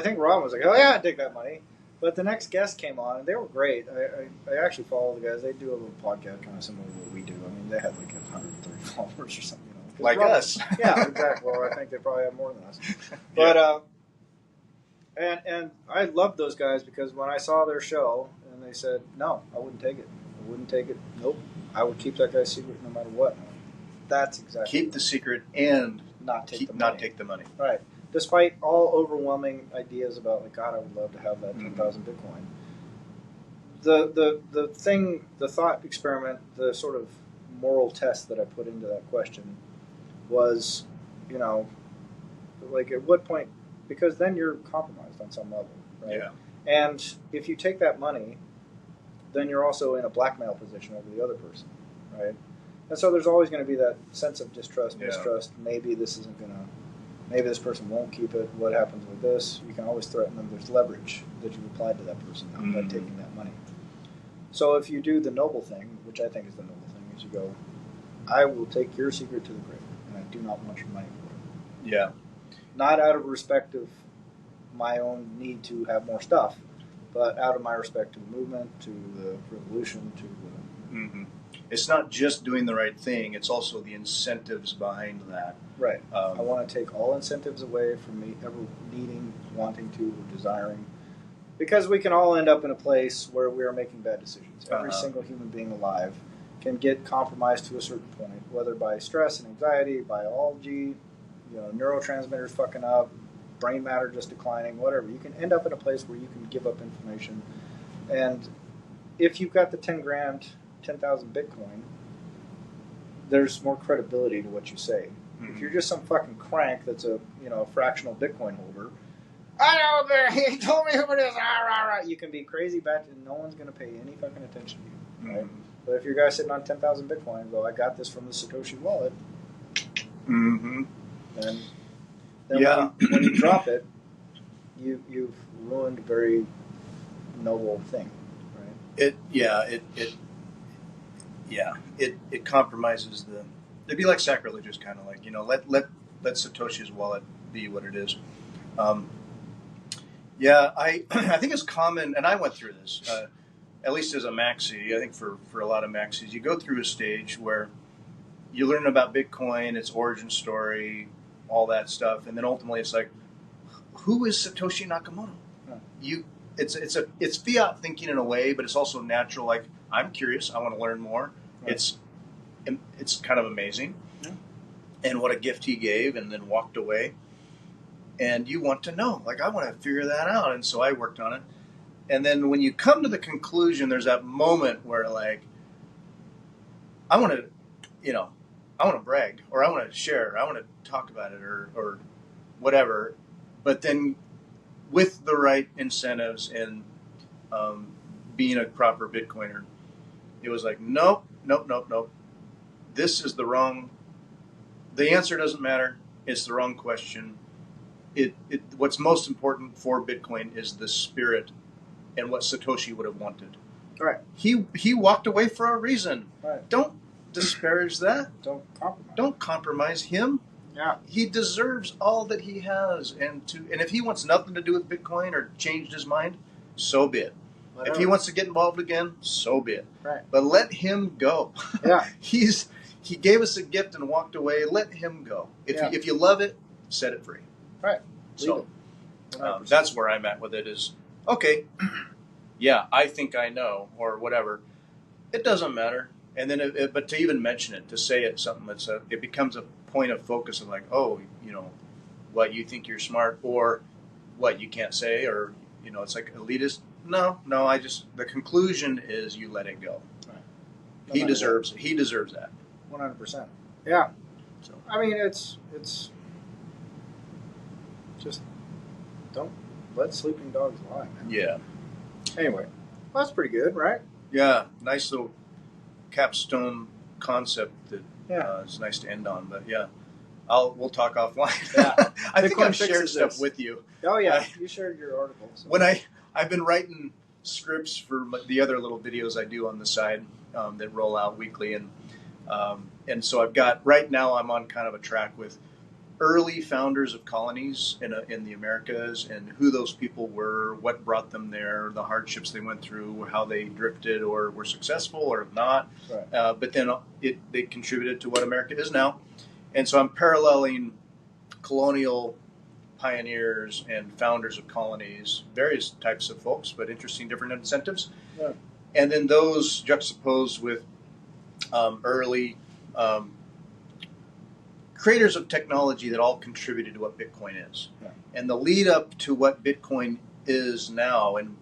think Rob was like, oh yeah, I'd take that money. But the next guest came on, and they were great. I actually follow the guys. They do a little podcast kind of similar to what we do. I mean, they had like 130 followers or something. Like Rob, us. Yeah, exactly. Well, I think they probably have more than us. But and I loved those guys because when I saw their show, and they said, no, I wouldn't take it. I wouldn't take it. Nope. I would keep that guy's secret no matter what. That's exactly keep the secret and not take the money. Right. Despite all overwhelming ideas about, like, God, I would love to have that 10,000 Bitcoin. The thought experiment, the sort of moral test that I put into that question was, like, at what point, because then you're compromised on some level, right? Yeah. And if you take that money, then you're also in a blackmail position over the other person, right? And so there's always going to be that sense of distrust, mistrust. Maybe this isn't going to, maybe this person won't keep it. What happens with this? You can always threaten them. There's leverage that you've applied to that person now by taking that money. So if you do the noble thing, which I think is the noble thing, is you go, I will take your secret to the grave, and I do not want your money for it. Yeah. Not out of respect of my own need to have more stuff, but out of my respect to the movement, to the revolution, to the... Mm-hmm. it's not just doing the right thing, it's also the incentives behind that. Right. I want to take all incentives away from me ever needing, wanting to, or desiring. Because we can all end up in a place where we are making bad decisions. Every single human being alive can get compromised to a certain point, whether by stress and anxiety, biology, neurotransmitters fucking up, brain matter just declining, whatever. You can end up in a place where you can give up information. And if you've got the 10 grand, 10,000 Bitcoin, there's more credibility to what you say. Mm-hmm. If you're just some fucking crank that's a fractional Bitcoin holder, I know, but he told me who it is. You can be crazy bad, and no one's going to pay any fucking attention to you, right? Mm-hmm. But if you're a guy sitting on 10,000 Bitcoin and go, I got this from the Satoshi wallet, mm-hmm. then when you drop it, you've ruined a very noble thing, right? It compromises the. It'd be like sacrilegious, kind of like let Satoshi's wallet be what it is. I think it's common, and I went through this, at least as a maxi. I think for a lot of maxis, you go through a stage where you learn about Bitcoin, its origin story, all that stuff, and then ultimately it's like, who is Satoshi Nakamoto? Yeah. It's fiat thinking in a way, but it's also natural. Like, I'm curious, I want to learn more. Right. It's kind of amazing, yeah. And what a gift he gave, and then walked away. And you want to know, like, I want to figure that out. And so I worked on it. And then when you come to the conclusion, there's that moment where, like, I want to brag, or I want to share, or I want to talk about it, or whatever. But then with the right incentives and being a proper Bitcoiner, it was like, nope. This is the wrong, the answer doesn't matter. It's the wrong question. What's most important for Bitcoin is the spirit and what Satoshi would have wanted. Right. He walked away for a reason. Right. Don't disparage that. Don't compromise him. Yeah. He deserves all that he has, and if he wants nothing to do with Bitcoin or changed his mind, so be it. Whatever. If he wants to get involved again, so be it. Right. But let him go. Yeah. He gave us a gift and walked away. Let him go. If you love it, set it free. Right. So that's where I'm at with it is, okay, yeah, I think I know, or whatever. It doesn't matter. And then, but to even mention it, to say it, something it becomes a point of focus of like, oh, what, you think you're smart, or what, you can't say, or, it's like elitist. No, the conclusion is you let it go. Right. He deserves that. 100%. Yeah. So, I mean, it's just don't let sleeping dogs lie, man. Yeah. Anyway, well, that's pretty good, right? Yeah. Nice little capstone concept that is nice to end on. But yeah, we'll talk offline. Yeah. I think I've shared stuff with you. Oh yeah, you shared your article. So. When I've been writing scripts for the other little videos I do on the side that roll out weekly, and so I've got, right now I'm on kind of a track with early founders of colonies in the Americas, and who those people were, what brought them there, the hardships they went through, how they drifted or were successful or not. Right. But then they contributed to what America is now. And so I'm paralleling colonial pioneers and founders of colonies, various types of folks, but interesting different incentives. Yeah. And then those juxtaposed with early creators of technology that all contributed to what Bitcoin is. Yeah. And the lead up to what Bitcoin is now, and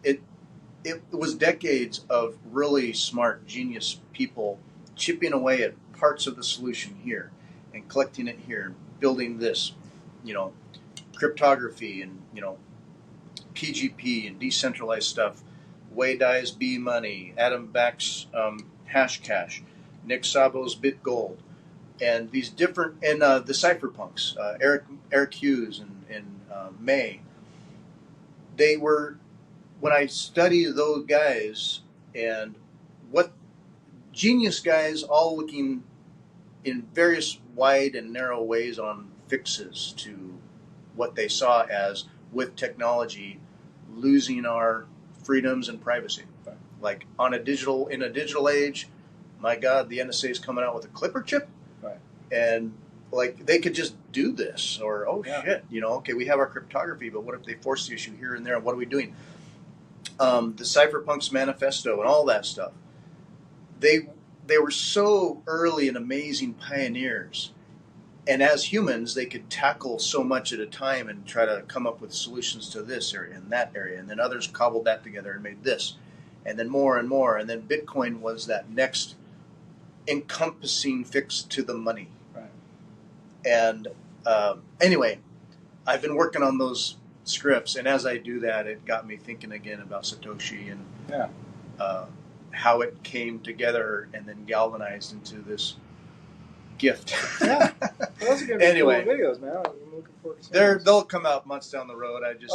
it was decades of really smart, genius people chipping away at parts of the solution here and collecting it here and building this, cryptography and, PGP and decentralized stuff. Wei Dai's B Money, Adam Back's Hashcash, Nick Szabo's BitGold, and these different, and the cypherpunks, Eric Hughes and May. They were, when I study those guys, and what genius guys all looking in various wide and narrow ways on fixes to what they saw as, with technology, losing our freedoms and privacy. Like in a digital age, my God, the NSA is coming out with a clipper chip, right? And like they could just do this, or shit, okay, we have our cryptography, but what if they force the issue here and there? What are we doing? The Cypherpunks Manifesto and all that stuff. They were so early and amazing pioneers. And as humans, they could tackle so much at a time and try to come up with solutions to this area and that area. And then others cobbled that together and made this. And then more and more. And then Bitcoin was that next encompassing fix to the money. Right. And anyway, I've been working on those scripts. And as I do that, it got me thinking again about Satoshi and how it came together and then galvanized into this gift. Yeah, well, those are going to be anyway, cool videos, man. I'm looking forward to seeing they'll come out months down the road. I just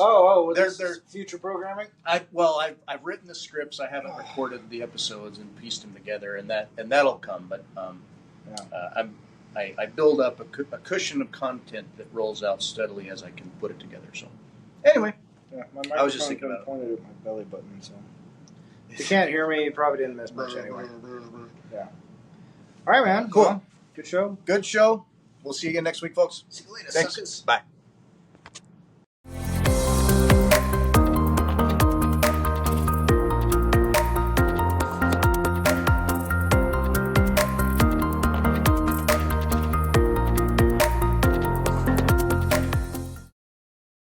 they're future programming. I've written the scripts. I haven't recorded the episodes and pieced them together, and that'll come. But I build up a cushion of content that rolls out steadily as I can put it together. So anyway, my I was just thinking about pointed at my belly button, so if you can't hear me, you probably didn't miss much anyway. Yeah. All right, man. Cool. Well, good show. Good show. We'll see you again next week, folks. See you later, Thanks. suckers. Bye.